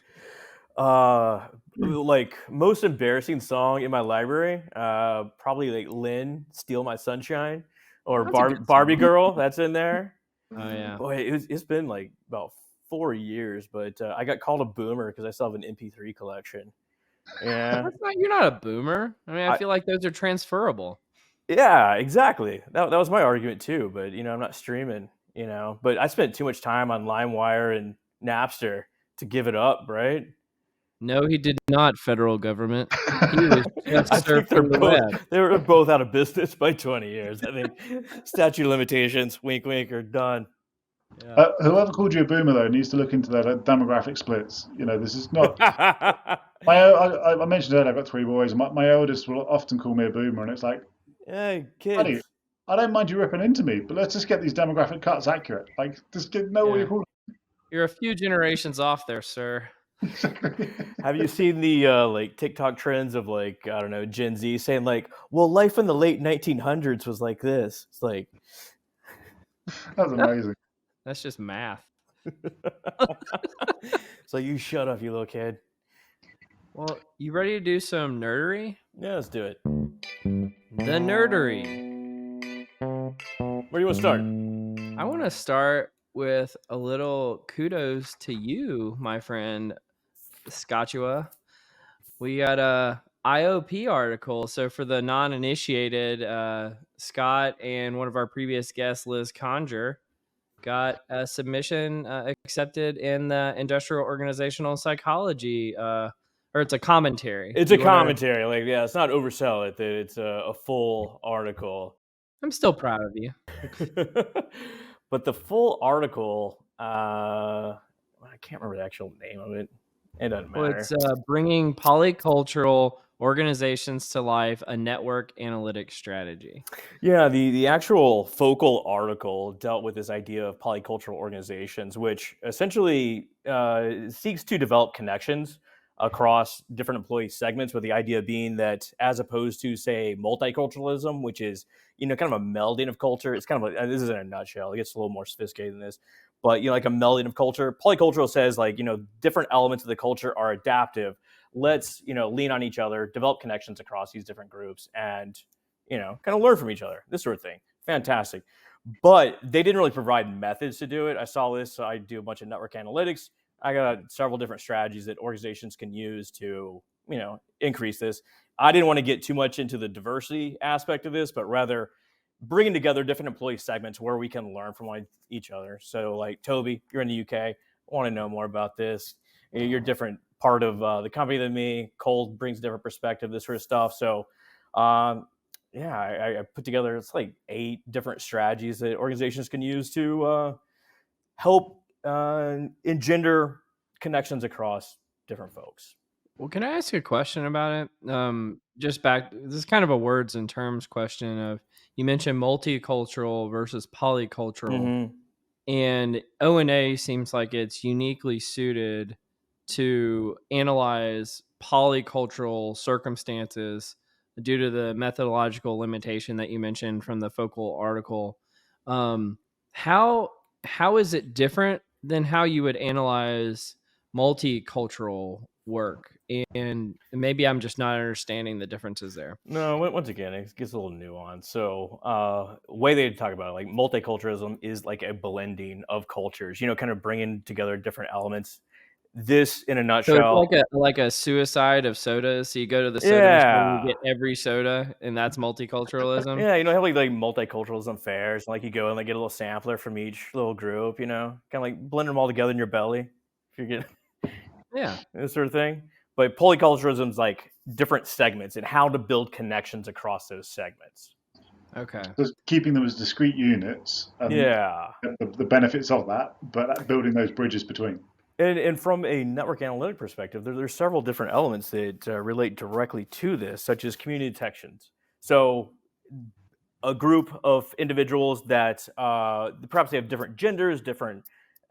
Speaker 1: Like most embarrassing song in my library, probably like Lynn, "Steal My Sunshine," or Barbie Girl. That's in there.
Speaker 2: Oh yeah.
Speaker 1: Boy, it's been like about 4 years, but I got called a boomer because I still have an MP3 collection. Yeah,
Speaker 2: you're not a boomer. I mean, I feel like those are transferable.
Speaker 1: Yeah, exactly. That was my argument too. But I'm not streaming. But I spent too much time on LimeWire and Napster to give it up, right?
Speaker 2: No, he did not, federal government. He was just surfing the web.
Speaker 1: They were both out of business by 20 years. I think statute of limitations, wink, wink, are done.
Speaker 3: Yeah. Whoever called you a boomer, though, needs to look into their demographic splits. This is not... I mentioned earlier, I've got 3 boys. My eldest will often call me a boomer, and it's like...
Speaker 1: Hey, kids.
Speaker 3: Buddy, I don't mind you ripping into me, but let's just get these demographic cuts accurate. Like, just know what you're calling.
Speaker 2: You're a few generations off there, sir.
Speaker 1: Have you seen the TikTok trends of I don't know, Gen Z saying well, life in the late 1900s was like this? It's like
Speaker 3: that's amazing.
Speaker 2: That's just math.
Speaker 1: So you shut up, you little kid.
Speaker 2: Well, you ready to do some nerdery?
Speaker 1: Yeah, let's do it.
Speaker 2: The nerdery.
Speaker 1: Where do you want to start?
Speaker 2: I want to start with a little kudos to you, my friend Scotchua. We got a IOP article. So for the non-initiated, Scott and one of our previous guests, Liz Conger, got a submission accepted in the Industrial Organizational Psychology, or it's a commentary.
Speaker 1: It's
Speaker 2: Do
Speaker 1: a
Speaker 2: you wanna?
Speaker 1: commentary. Like, yeah, it's not oversell it. That it's a full article.
Speaker 2: I'm still proud of you.
Speaker 1: But the full article, I can't remember the actual name of it. It doesn't
Speaker 2: Well,
Speaker 1: matter.
Speaker 2: it's bringing polycultural organizations to life, a network analytics strategy.
Speaker 1: Yeah, the actual focal article dealt with this idea of polycultural organizations, which essentially seeks to develop connections across different employee segments, with the idea being that, as opposed to, say, multiculturalism, which is, kind of a melding of culture. It's kind of like, this is in a nutshell. It gets a little more sophisticated than this, but like a melding of culture. Polycultural says, like, different elements of the culture are adaptive. Let's lean on each other, develop connections across these different groups, and kind of learn from each other, this sort of thing. Fantastic. But they didn't really provide methods to do it. I saw this, so I do a bunch of network analytics. I got several different strategies that organizations can use to, increase this. I didn't want to get too much into the diversity aspect of this, but rather bringing together different employee segments where we can learn from each other. So, like, Toby, you're in the UK. I want to know more about this. You're a different part of the company than me. Cole brings a different perspective, this sort of stuff. So, yeah, I put together, it's like 8 different strategies that organizations can use to help engender connections across different folks.
Speaker 2: Well, can I ask you a question about it? Just back, this is kind of a words and terms question of, you mentioned multicultural versus polycultural.
Speaker 1: Mm-hmm.
Speaker 2: And O&A seems like it's uniquely suited to analyze polycultural circumstances due to the methodological limitation that you mentioned from the focal article. How is it different than how you would analyze multicultural work? And maybe I'm just not understanding the differences there.
Speaker 1: No, once again, it gets a little nuanced. So, way they talk about it, like, multiculturalism is like a blending of cultures, kind of bringing together different elements. This, in a
Speaker 2: So it's
Speaker 1: nutshell,
Speaker 2: like a suicide of sodas. So you go to the soda machine and you
Speaker 1: yeah,
Speaker 2: get every soda, and that's multiculturalism.
Speaker 1: yeah, have like multiculturalism fairs, and like you go and like get a little sampler from each little group, kind of like blend them all together in your belly, if you get
Speaker 2: Yeah.
Speaker 1: this sort of thing. But polyculturalism is like different segments and how to build connections across those segments.
Speaker 2: Okay.
Speaker 3: Just keeping them as discrete units and
Speaker 1: Yeah.
Speaker 3: the benefits of that, but building those bridges between.
Speaker 1: And from a network analytic perspective, there's several different elements that relate directly to this, such as community detections. So, a group of individuals that perhaps they have different genders, different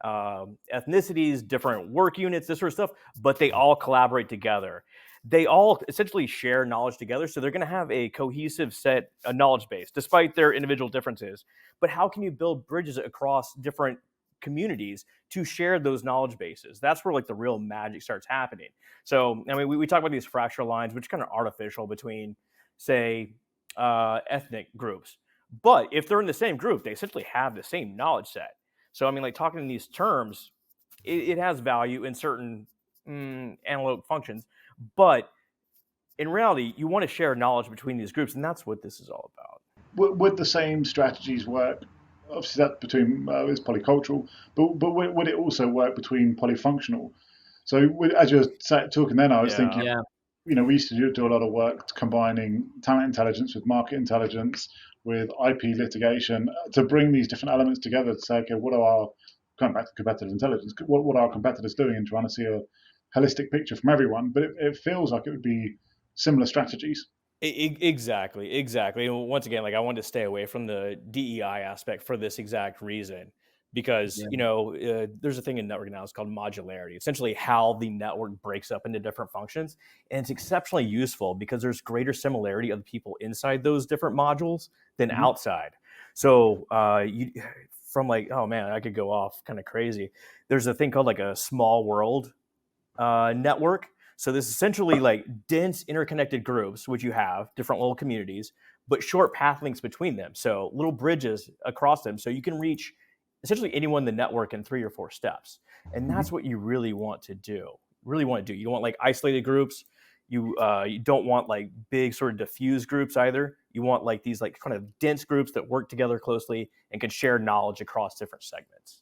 Speaker 1: ethnicities, different work units, this sort of stuff, but they all collaborate together. They all essentially share knowledge together, so they're going to have a cohesive set, a knowledge base, despite their individual differences. But how can you build bridges across different communities to share those knowledge bases? That's where like the real magic starts happening. So, I mean, we talk about these fracture lines, which are kind of artificial between, say, ethnic groups. But if they're in the same group, they essentially have the same knowledge set. So, I mean, like, talking in these terms, it has value in certain analytic functions. But in reality, you want to share knowledge between these groups, and that's what this is all about.
Speaker 3: Would the same strategies work? Obviously, that's between it's polycultural, but would it also work between polyfunctional? So, as you were talking then, I was thinking,
Speaker 2: Yeah.
Speaker 3: we used to do a lot of work combining talent intelligence with market intelligence, with IP litigation, to bring these different elements together to say, okay, what are our, going back to competitive intelligence, what are our competitors doing, and trying to see a holistic picture from everyone. But it feels like it would be similar strategies.
Speaker 1: Exactly. And once again, like, I wanted to stay away from the DEI aspect for this exact reason, because
Speaker 2: Yeah.
Speaker 1: there's a thing in network analysis called modularity, essentially how the network breaks up into different functions, and it's exceptionally useful because there's greater similarity of the people inside those different modules than
Speaker 3: Mm-hmm.
Speaker 1: outside. So, you from like, oh man, I could go off kind of crazy. There's a thing called like a small world network. So this is essentially like dense interconnected groups, which you have different little communities, but short path links between them. So little bridges across them, so you can reach essentially anyone in the network in 3 or 4 steps. And that's what you really want to do. Really want to do. You don't want like isolated groups. You don't want like big sort of diffuse groups either. You want like these like kind of dense groups that work together closely and can share knowledge across different segments.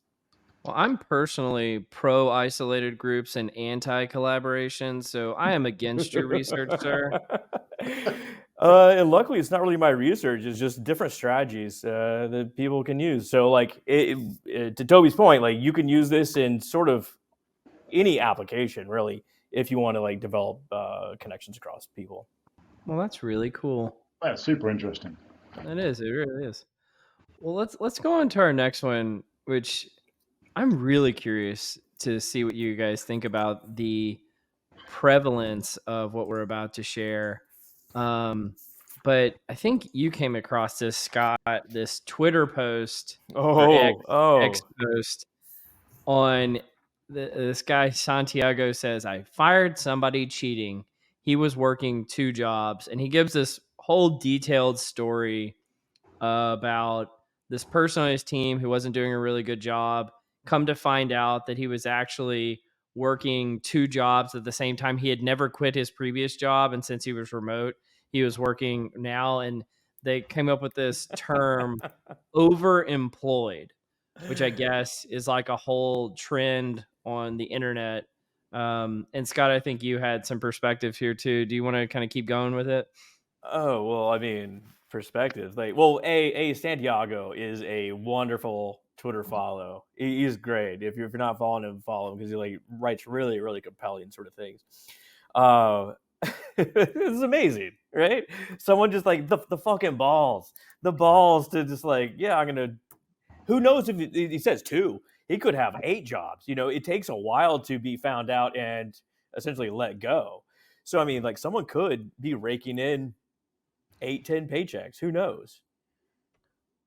Speaker 2: Well, I'm personally pro isolated groups and anti collaboration, so I am against your research, sir.
Speaker 1: And luckily, it's not really my research. It's just different strategies that people can use. So, like, to Toby's point, like you can use this in sort of any application, really, if you want to like develop connections across people.
Speaker 2: Well, that's really cool.
Speaker 3: That's super interesting.
Speaker 2: It is. It really is. Well, let's go on to our next one, which I'm really curious to see what you guys think about the prevalence of what we're about to share. But I think you came across this, Scott, this Twitter post or X post on this guy Santiago says, I fired somebody cheating. He was working 2 jobs, and he gives this whole detailed story about this person on his team who wasn't doing a really good job. Come to find out that he was actually working 2 jobs at the same time. He had never quit his previous job, and since he was remote, he was working now. And they came up with this term, overemployed, which I guess is like a whole trend on the internet. And Scott, I think you had some perspective here too. Do you want to kind of keep going with it?
Speaker 1: Oh, well, I mean, perspectives. Like, well, Santiago is a wonderful Twitter follow. He's great. If you're not following him, follow him because he like writes really, really compelling sort of things. It's amazing, right? Someone just like the fucking balls, to just like, yeah, I'm gonna. Who knows if he says 2? He could have 8 jobs. You know, it takes a while to be found out and essentially let go. So I mean, like someone could be raking in 8, 10 paychecks. Who knows?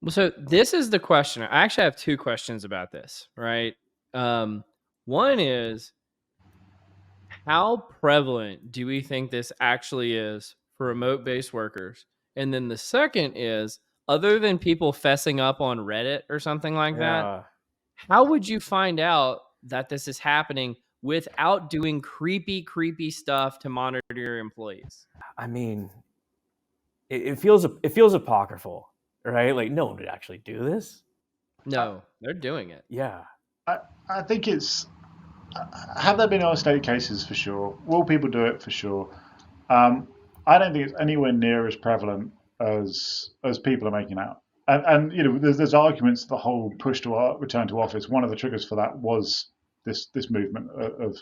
Speaker 2: Well, so this is the question. I actually have 2 questions about this, right? One is, how prevalent do we think this actually is for remote-based workers? And then the second is, other than people fessing up on Reddit or something like that,
Speaker 1: Yeah.
Speaker 2: how would you find out that this is happening without doing creepy stuff to monitor your employees?
Speaker 1: I mean, it feels apocryphal, right? Like no one would actually do this.
Speaker 2: No, they're doing it.
Speaker 1: Yeah.
Speaker 3: I think it's. Have there been isolated cases? For sure. Will people do it? For sure. I don't think it's anywhere near as prevalent as people are making out. And you know, there's arguments. The whole push to return to office. One of the triggers for that was this movement of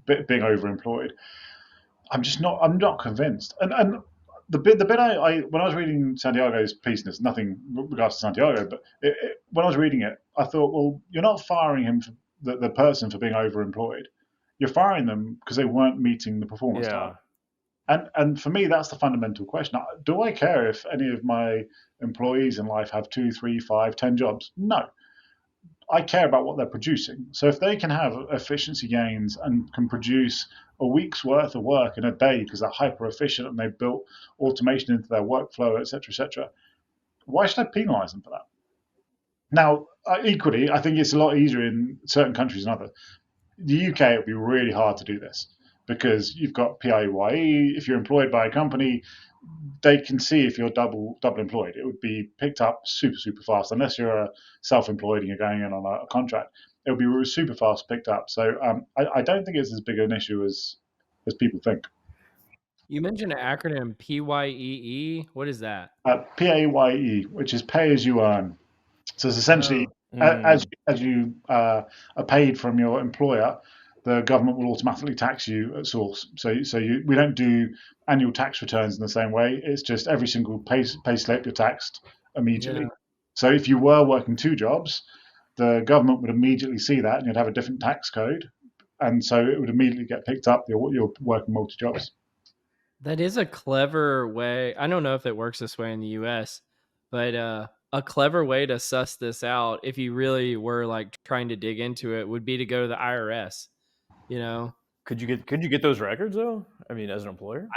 Speaker 3: being overemployed. I'm not convinced. And the bit I when I was reading Santiago's piece, and there's nothing with regards to Santiago, but when I was reading it, I thought, well, you're not firing him for the person for being overemployed. You're firing them because they weren't meeting the performance target. And for me, that's the fundamental question. Do I care if any of my employees in life have 2, 3, 5, 10 jobs? No. I care about what they're producing. So if they can have efficiency gains and can produce a week's worth of work in a day because they're hyper efficient and they've built automation into their workflow, etc., why should I penalize them for that? Now, equally, I think it's a lot easier in certain countries than others. The UK, it would be really hard to do this because you've got PAYE. If you're employed by a company, they can see if you're double employed. It would be picked up super fast, unless you're self-employed and you're going in on a contract. It would be super fast picked up. So I don't think it's as big an issue as people think.
Speaker 2: You mentioned an acronym, PYEE. What is that?
Speaker 3: PAYE, which is pay as you earn. So it's essentially as you are paid from your employer, the government will automatically tax you at source. So we don't do annual tax returns in the same way. It's just every single pay slip you're taxed immediately. Yeah. So if you were working 2 jobs, the government would immediately see that, and you'd have a different tax code, and so it would immediately get picked up. You're working multi jobs.
Speaker 2: That is a clever way. I don't know if it works this way in the US, but a clever way to suss this out, if you really were like trying to dig into it, would be to go to the IRS. You know,
Speaker 1: could you get those records though? I mean, as an employer,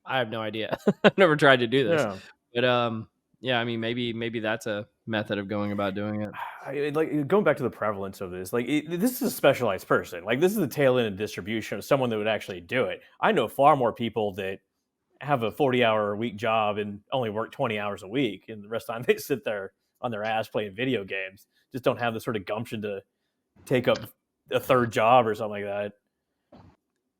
Speaker 2: I have no idea. I've never tried to do this,
Speaker 1: Yeah.
Speaker 2: but yeah, I mean, maybe that's a method of going about doing it.
Speaker 1: Like going back to the prevalence of this, like this is a specialized person. Like this is the tail end of distribution of someone that would actually do it. I know far more people that have a 40-hour a week job and only work 20 hours a week, and the rest of the time they sit there on their ass playing video games. Just don't have the sort of gumption to take up a third job or something like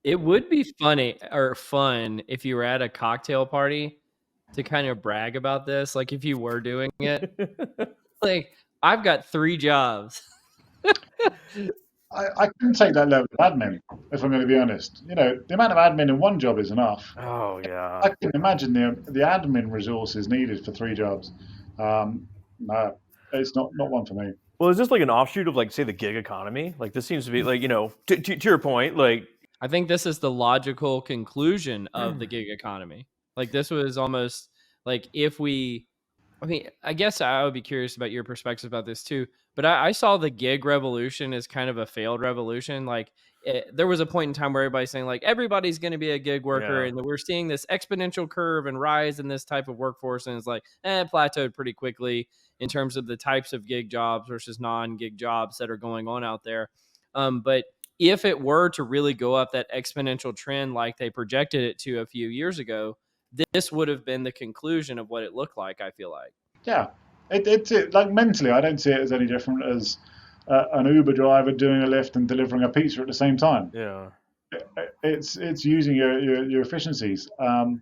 Speaker 2: It would be funny or fun if you were at a cocktail party to kind of brag about this. Like if you were doing it,
Speaker 1: that.
Speaker 2: like I've got 3 jobs.
Speaker 3: I couldn't take that level of admin, if I'm going to be honest. The amount of admin in one job is enough.
Speaker 1: Oh
Speaker 3: I
Speaker 1: yeah.
Speaker 3: can imagine the admin resources needed for 3 jobs. No, it's not one for me.
Speaker 1: Well, is this like an offshoot of like say the gig economy? Like this seems to be like to your point, like
Speaker 2: I think this is the logical conclusion of the gig economy. Like this was almost like if we, I mean, I guess I would be curious about your perspective about this too. But I saw the gig revolution as kind of a failed revolution. Like there was a point in time where everybody's saying like everybody's going to be a gig worker,
Speaker 1: yeah.
Speaker 2: and we're seeing this exponential curve and rise in this type of workforce, and it's like plateaued pretty quickly in terms of the types of gig jobs versus non-gig jobs that are going on out there. But if it were to really go up that exponential trend like they projected it to a few years ago, this would have been the conclusion of what it looked like, I feel like.
Speaker 3: Yeah, it's like mentally, I don't see it as any different as an Uber driver doing a lift and delivering a pizza at the same time.
Speaker 1: Yeah.
Speaker 3: It's using your efficiencies.
Speaker 2: And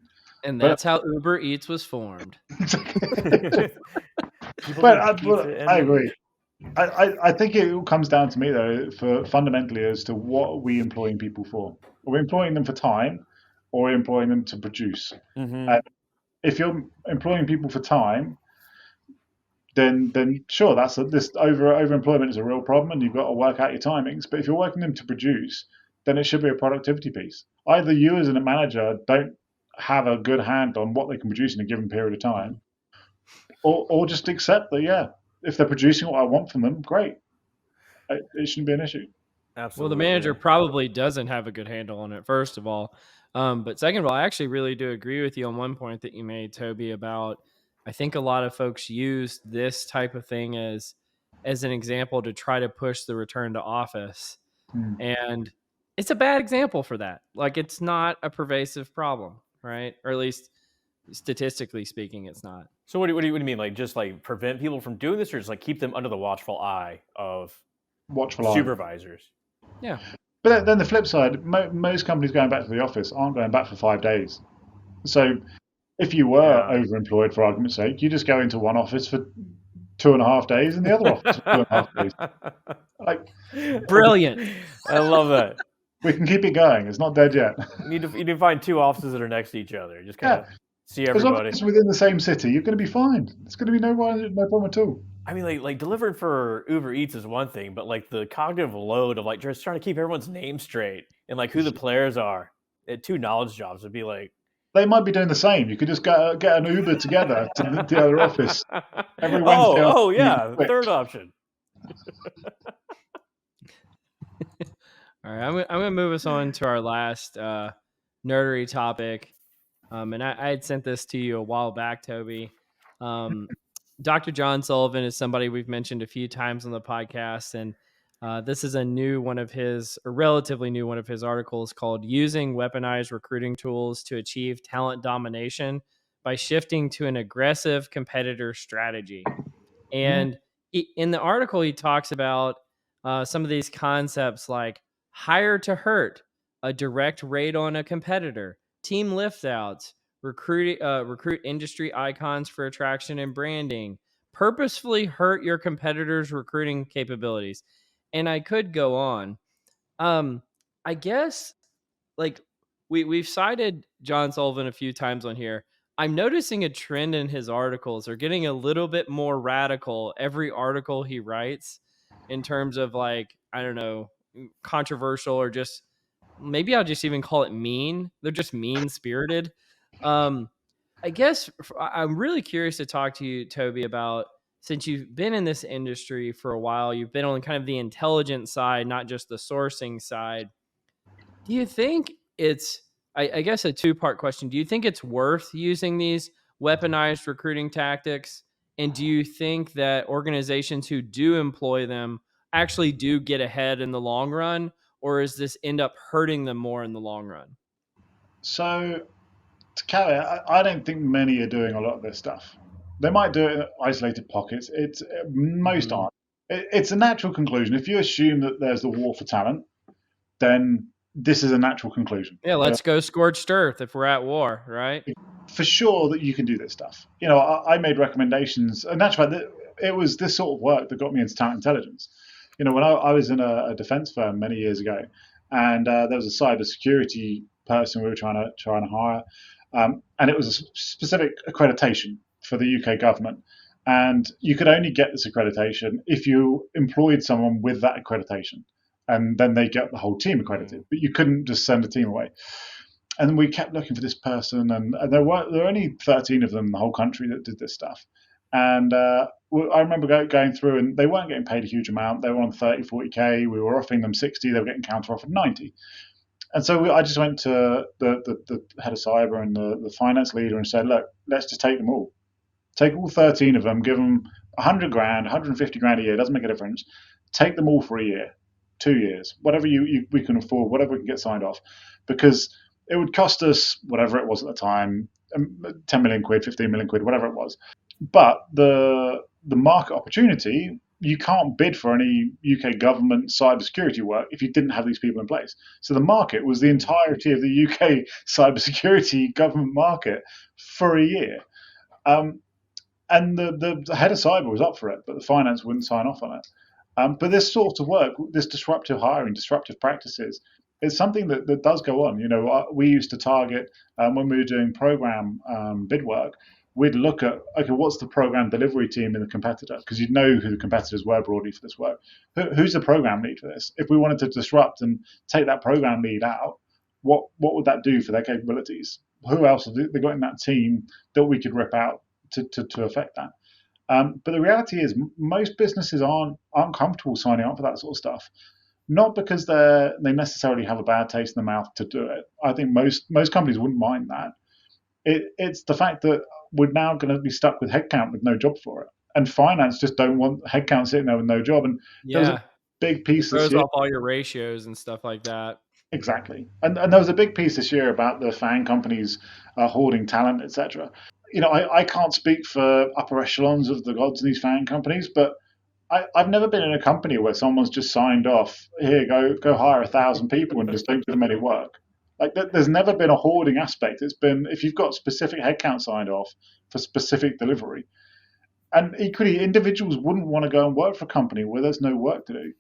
Speaker 3: But
Speaker 2: that's how Uber Eats was formed.
Speaker 1: People
Speaker 3: but
Speaker 1: need pizza and
Speaker 3: I
Speaker 1: money.
Speaker 3: agree. I think it comes down to me though, for fundamentally as to what are we employing people for. Are we employing them for time, or are we employing them to produce?
Speaker 1: Mm-hmm.
Speaker 3: If you're employing people for time, then sure, this overemployment is a real problem, and you've got to work out your timings. But if you're working them to produce, then it should be a productivity piece. Either you as a manager don't have a good hand on what they can produce in a given period of time, or just accept that if they're producing what I want from them, great. It shouldn't be an issue.
Speaker 2: Well, the
Speaker 1: Absolutely.
Speaker 2: manager probably doesn't have a good handle on it, first of all. But second of all, I actually really do agree with you on one point that you made, Toby, about I think a lot of folks use this type of thing as an example to try to push the return to office.
Speaker 3: Hmm.
Speaker 2: And it's a bad example for that. Like it's not a pervasive problem, right? Or at least statistically speaking, it's not.
Speaker 1: So what do you mean? Like just like prevent people from doing this, or just like keep them under the watchful eye of
Speaker 3: Watchful eye.
Speaker 1: supervisors?
Speaker 2: Yeah.
Speaker 3: But then the flip side, most companies going back to the office aren't going back for 5 days. So if you were
Speaker 1: Yeah.
Speaker 3: overemployed, for argument's sake, you just go into one office for 2.5 days and the other office for 2.5 days. Like,
Speaker 2: Brilliant.
Speaker 1: I love that.
Speaker 3: we can keep it going. It's not dead yet.
Speaker 1: You need to find 2 offices that are next to each other. Just kind of see
Speaker 3: As long as
Speaker 1: everybody.
Speaker 3: it's within the same city, you're going to be fine. It's going to be no problem at all.
Speaker 1: I mean, like delivering for Uber Eats is one thing, but like the cognitive load of like just trying to keep everyone's name straight and like who the players are at 2 knowledge jobs would be like.
Speaker 3: They might be doing the same. You could just get an Uber together to the other office every Wednesday.
Speaker 1: Oh yeah, third option.
Speaker 2: All right, I'm going to move us on to our last nerdery topic. And I had sent this to you a while back, Toby. Dr. John Sullivan is somebody we've mentioned a few times on the podcast. And this is a relatively new one of his articles called Using Weaponized Recruiting Tools to Achieve Talent Domination by Shifting to an Aggressive Competitor Strategy. And in the article, he talks about some of these concepts like hire to hurt, a direct raid on a competitor, team lift outs, recruit industry icons for attraction and branding, purposefully hurt your competitors' recruiting capabilities. And I could go on. I guess like we've cited John Sullivan a few times on here. I'm noticing a trend in his articles are getting a little bit more radical every article he writes in terms of like, I don't know, controversial or just maybe I'll just even call it mean. They're just mean spirited. I guess I'm really curious to talk to you, Toby, about since you've been in this industry for a while, you've been on kind of the intelligence side, not just the sourcing side. Do you think it's I guess a two-part question. Do you think it's worth using these weaponized recruiting tactics? And do you think that organizations who do employ them actually do get ahead in the long run? Or is this end up hurting them more in the long run?
Speaker 3: So, to carry, I don't think many are doing a lot of this stuff. They might do it in isolated pockets. It's most
Speaker 2: Mm-hmm.
Speaker 3: aren't. It's a natural conclusion. If you assume that there's a war for talent, then this is a natural conclusion.
Speaker 2: Yeah, let's go scorched earth if we're at war, right?
Speaker 3: For sure that you can do this stuff. I made recommendations, and that's right. It was this sort of work that got me into talent intelligence. When I was in a defense firm many years ago, and there was a cybersecurity person we were trying to hire, and it was a specific accreditation for the UK government, and you could only get this accreditation if you employed someone with that accreditation, and then they get the whole team accredited.
Speaker 1: Mm.
Speaker 3: But you couldn't just send a team away, and we kept looking for this person, and there were only 13 of them in the whole country that did this stuff. And I remember going through, and they weren't getting paid a huge amount. They were on 30, 40K. We were offering them 60. They were getting counter offered 90. And so I just went to the head of cyber and the finance leader and said, look, let's just take them all. Take all 13 of them, give them 100 grand, 150 grand a year, doesn't make a difference. Take them all for a year, 2 years, whatever we can afford, whatever we can get signed off. Because it would cost us whatever it was at the time, 10 million quid, 15 million quid, whatever it was. But the market opportunity, you can't bid for any UK government cybersecurity work if you didn't have these people in place. So the market was the
Speaker 1: Mm.
Speaker 3: entirety of the UK cybersecurity government market for a year. Um, and the head of cyber was up for it, but the finance wouldn't sign off on it. But this sort of work, this disruptive hiring, disruptive practices, is something that does go on. We used to target when we were doing program bid work. We'd look at, okay, what's the program delivery team in the competitor? Because you'd know who the competitors were broadly for this work. Who's the program lead for this? If we wanted to disrupt and take that program lead out, what would that do for their capabilities? Who else have they got in that team that we could rip out to affect that? But the reality is, most businesses aren't comfortable signing up for that sort of stuff. Not because they necessarily have a bad taste in the mouth to do it. I think most companies wouldn't mind that. It's the fact that we're now going to be stuck with headcount with no job for it, and finance just don't want headcount sitting there with no job. And there was a
Speaker 2: Yeah.
Speaker 3: big
Speaker 2: It
Speaker 3: piece this
Speaker 2: throws
Speaker 3: year.
Speaker 2: off all your ratios and stuff like that.
Speaker 3: Exactly. And there was a big piece this year about the FAANG companies hoarding talent, etc. I can't speak for upper echelons of the gods in these FAANG companies, but I've never been in a company where someone's just signed off, here, go hire 1,000 people and just don't give them any work. Like, there's never been a hoarding aspect. It's been, if you've got specific headcount signed off for specific delivery. And equally, individuals wouldn't want to go and work for a company where there's no work to do.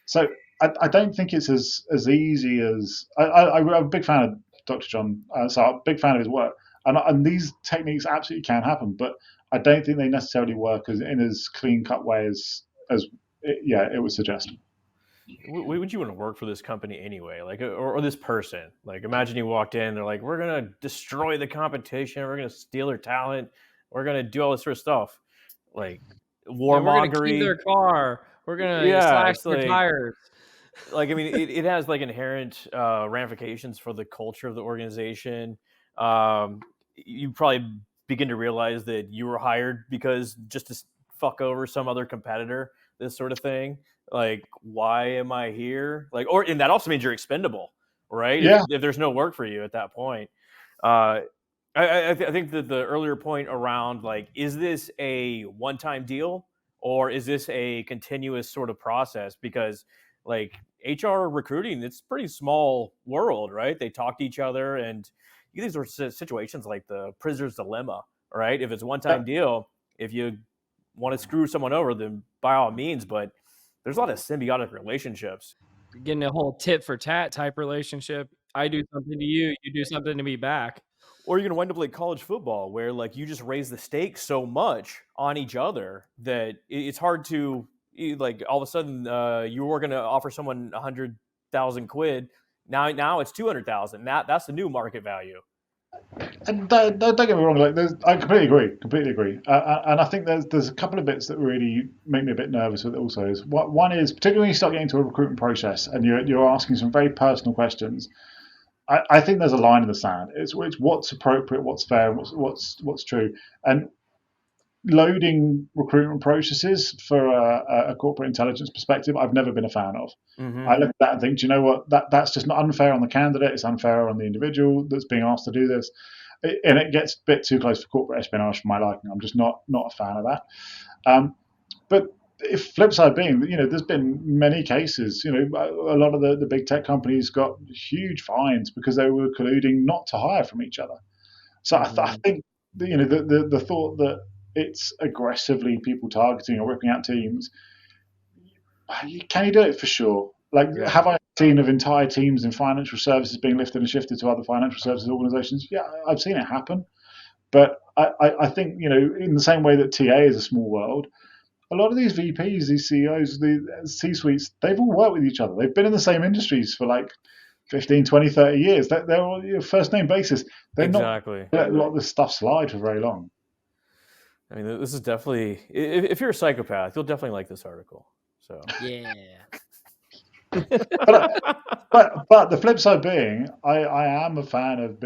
Speaker 3: So I don't think it's as easy as I'm a big fan of Dr. John, so I'm a big fan of his work, and these techniques absolutely can happen, but I don't think they necessarily work in as clean cut way as it would suggest.
Speaker 1: Would you want to work for this company anyway? Like, or this person? Like, imagine you walked in, they're like, "We're gonna destroy the competition. We're gonna steal their talent. We're gonna do all this sort of stuff." Like
Speaker 2: Yeah, we're gonna key their
Speaker 1: warmongery.
Speaker 2: car. We're gonna
Speaker 1: Yeah,
Speaker 2: slash
Speaker 1: it's
Speaker 2: their tires.
Speaker 1: like I mean, it has like inherent ramifications for the culture of the organization. You probably begin to realize that you were hired because just to fuck over some other competitor, this sort of thing. Like, why am I here? Like, and that also means you're expendable, right?
Speaker 3: Yeah,
Speaker 1: If there's no work for you at that point. Uh, I think that the earlier point around like, is this a one-time deal or is this a continuous sort of process? Because like HR recruiting, it's a pretty small world, right? They talk to each other, and you get these sort of situations like the prisoner's dilemma, right? If it's a
Speaker 3: yeah.
Speaker 1: one-time deal, if you want to screw someone over, then by all means. But there's a lot of symbiotic relationships.
Speaker 2: You're getting a whole tit for tat type relationship. I do something to you, you do something to me back.
Speaker 1: Or you're going to wind up like college football, where like you just raise the stakes so much on each other that it's hard to like all of a sudden you were going to offer someone 100,000 quid. Now it's 200,000. That's the new market value.
Speaker 3: And don't get me wrong, like I completely agree, and I think there's a couple of bits that really make me a bit nervous with it. Also, is one is particularly when you start getting into a recruitment process and you're asking some very personal questions. I think there's a line in the sand. It's what's appropriate, what's fair, what's true, and loading recruitment processes for a corporate intelligence perspective, I've never been a fan of.
Speaker 1: Mm-hmm.
Speaker 3: I look at that and think, do you know what? That's just not unfair on the candidate. It's unfair on the individual that's being asked to do this, and it gets a bit too close for corporate espionage for my liking. I'm just not a fan of that. But if flip side being, there's been many cases. A lot of the big tech companies got huge fines because they were colluding not to hire from each other. So I think the thought that it's aggressively people targeting or ripping out teams, can you do it for sure? Like,
Speaker 1: Yeah.
Speaker 3: have I seen of entire teams in financial services being lifted and shifted to other financial services organizations? Yeah, I've seen it happen. But I think, in the same way that TA is a small world, a lot of these VPs, these CEOs, the C-suites, they've all worked with each other. They've been in the same industries for like 15, 20, 30 years. They're all first name basis. They're not
Speaker 1: Exactly.
Speaker 3: let a lot of this stuff slide for very long.
Speaker 1: I mean, this is definitely, if you're a psychopath, you'll definitely like this article. So
Speaker 2: Yeah.
Speaker 3: But the flip side being, I am a fan of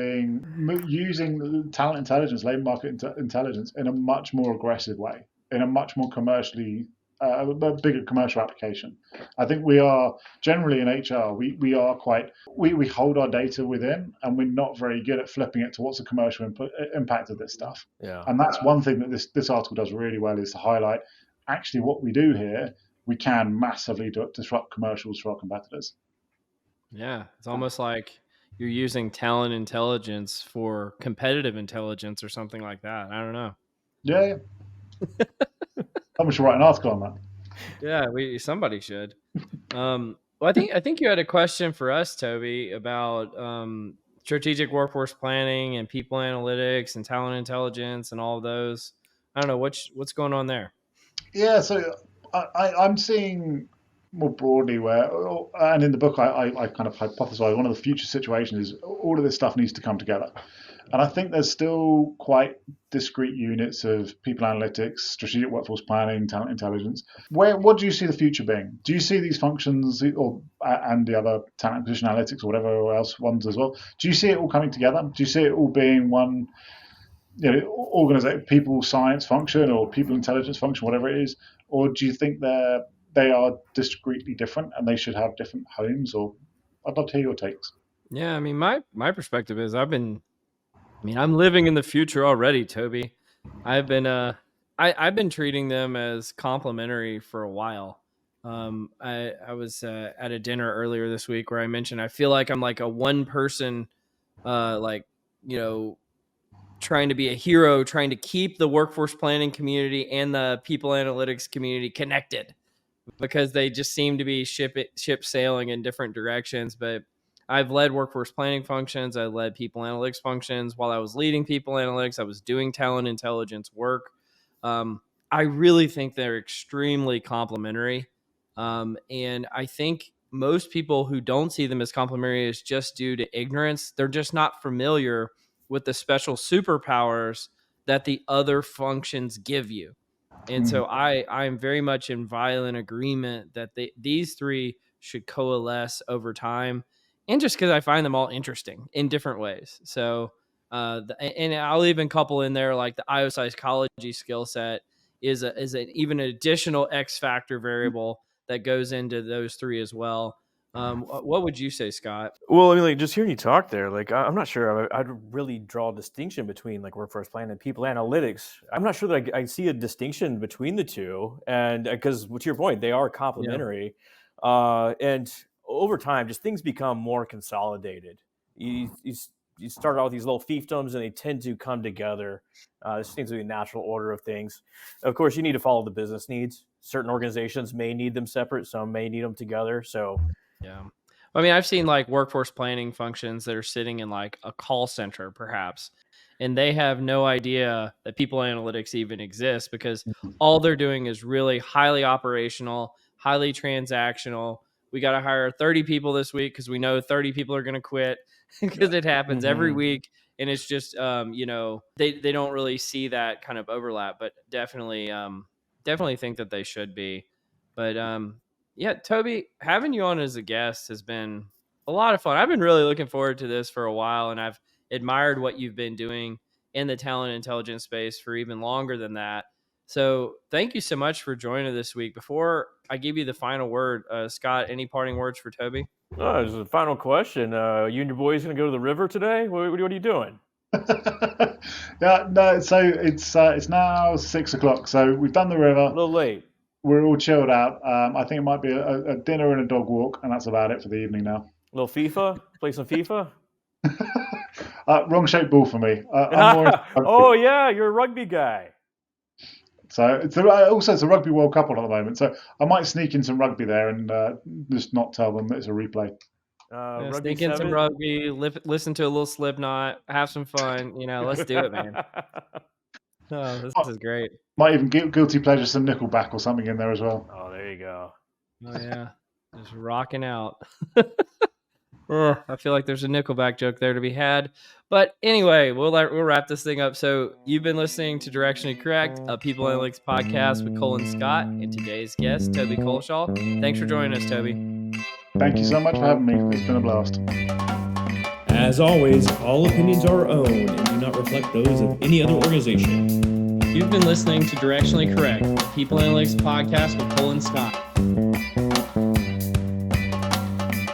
Speaker 3: using talent intelligence, labor market intelligence in a much more aggressive way, in a much more commercially, a bigger commercial application. I think we are generally in HR, we are quite, we hold our data within, and we're not very good at flipping it to what's the commercial impact of this stuff.
Speaker 1: yeah.
Speaker 3: And that's one thing that this article does really well, is to highlight actually what we do here. We can massively disrupt commercials for our competitors.
Speaker 2: Yeah, it's almost like you're using talent intelligence for competitive intelligence or something like that. I don't know.
Speaker 3: Yeah. Someone should write an article on that.
Speaker 2: Yeah, somebody should. Well, I think you had a question for us, Toby, about strategic workforce planning and people analytics and talent intelligence and all of those. I don't know what's going on there.
Speaker 3: Yeah, so I'm seeing more broadly where, and in the book, I kind of hypothesize one of the future situations is all of this stuff needs to come together. And I think there's still quite discrete units of people analytics, strategic workforce planning, talent intelligence. What do you see the future being? Do you see these functions and the other talent acquisition analytics or whatever else ones as well? Do you see it all coming together? Do you see it all being one, organization, people science function or people intelligence function, whatever it is, or do you think they are discretely different and they should have different homes? Or I'd love to hear your takes.
Speaker 2: Yeah, I mean my perspective is I'm living in the future already, Toby. I've been treating them as complementary for a while. I was at a dinner earlier this week where I mentioned I feel like I'm like a one person, like trying to be a hero, trying to keep the workforce planning community and the people analytics community connected, because they just seem to be ship sailing in different directions. But I've led workforce planning functions. I led people analytics functions. While I was leading people analytics, I was doing talent intelligence work. I really think they're extremely complementary. And I think most people who don't see them as complementary is just due to ignorance. They're just not familiar with the special superpowers that the other functions give you. And so I'm very much in violent agreement that these three should coalesce over time, and just because I find them all interesting in different ways. So, and I'll even couple in there like the IO psychology skill set is an even additional X factor variable that goes into those three as well. What would you say, Scott?
Speaker 1: Well, I mean, like just hearing you talk there, like I'm not sure I'd really draw a distinction between like workforce planning and people analytics. I'm not sure that I see a distinction between the two, and because to your point, they are complementary, and over time, just things become more consolidated. You start out with these little fiefdoms, and they tend to come together. This seems to be a natural order of things. Of course, you need to follow the business needs. Certain organizations may need them separate, some may need them together. So.
Speaker 2: Yeah. I mean, I've seen like workforce planning functions that are sitting in like a call center, perhaps, and they have no idea that people analytics even exists, because all they're doing is really highly operational, highly transactional. We got to hire 30 people this week because we know 30 people are going to quit, because it happens every week. And it's just, they don't really see that kind of overlap, but definitely think that they should be. But, yeah, Toby, having you on as a guest has been a lot of fun. I've been really looking forward to this for a while, and I've admired what you've been doing in the talent intelligence space for even longer than that. So thank you so much for joining this week. Before I give you the final word, Scott, any parting words for Toby?
Speaker 1: Oh, this is the final question. You and your boys going to go to the river today? What are you doing?
Speaker 3: Yeah, no. So it's now 6 o'clock. So we've done the
Speaker 1: A
Speaker 3: river.
Speaker 1: little late.
Speaker 3: We're all chilled out. I think it might be a dinner and a dog walk, and that's about it for the evening now.
Speaker 1: A little FIFA? Play some FIFA?
Speaker 3: Wrong shaped ball for me. I'm more into rugby.
Speaker 1: Oh, yeah, you're a rugby guy.
Speaker 3: So it's a Rugby World Cup on at the moment. So I might sneak in some rugby there and just not tell them that it's a replay.
Speaker 1: Rugby
Speaker 2: Sneak in some
Speaker 1: 7?
Speaker 2: rugby, listen to a little Slipknot, have some fun. Let's do it, man. Oh, this is great.
Speaker 3: Might even guilty pleasure some Nickelback or something in there as well.
Speaker 1: Oh, there you go.
Speaker 2: Oh yeah, just rocking out. I feel like there's a Nickelback joke there to be had, but anyway, we'll wrap this thing up. So you've been listening to Directionally Correct, a People Analytics podcast with Cole and Scott, and today's guest, Toby Culshaw. Thanks for joining us, Toby.
Speaker 3: Thank you so much for having me. It's been a blast.
Speaker 4: As always, all opinions are our own and do not reflect those of any other organization.
Speaker 2: You've been listening to Directionally Correct, a People Analytics podcast with Cole and Scott.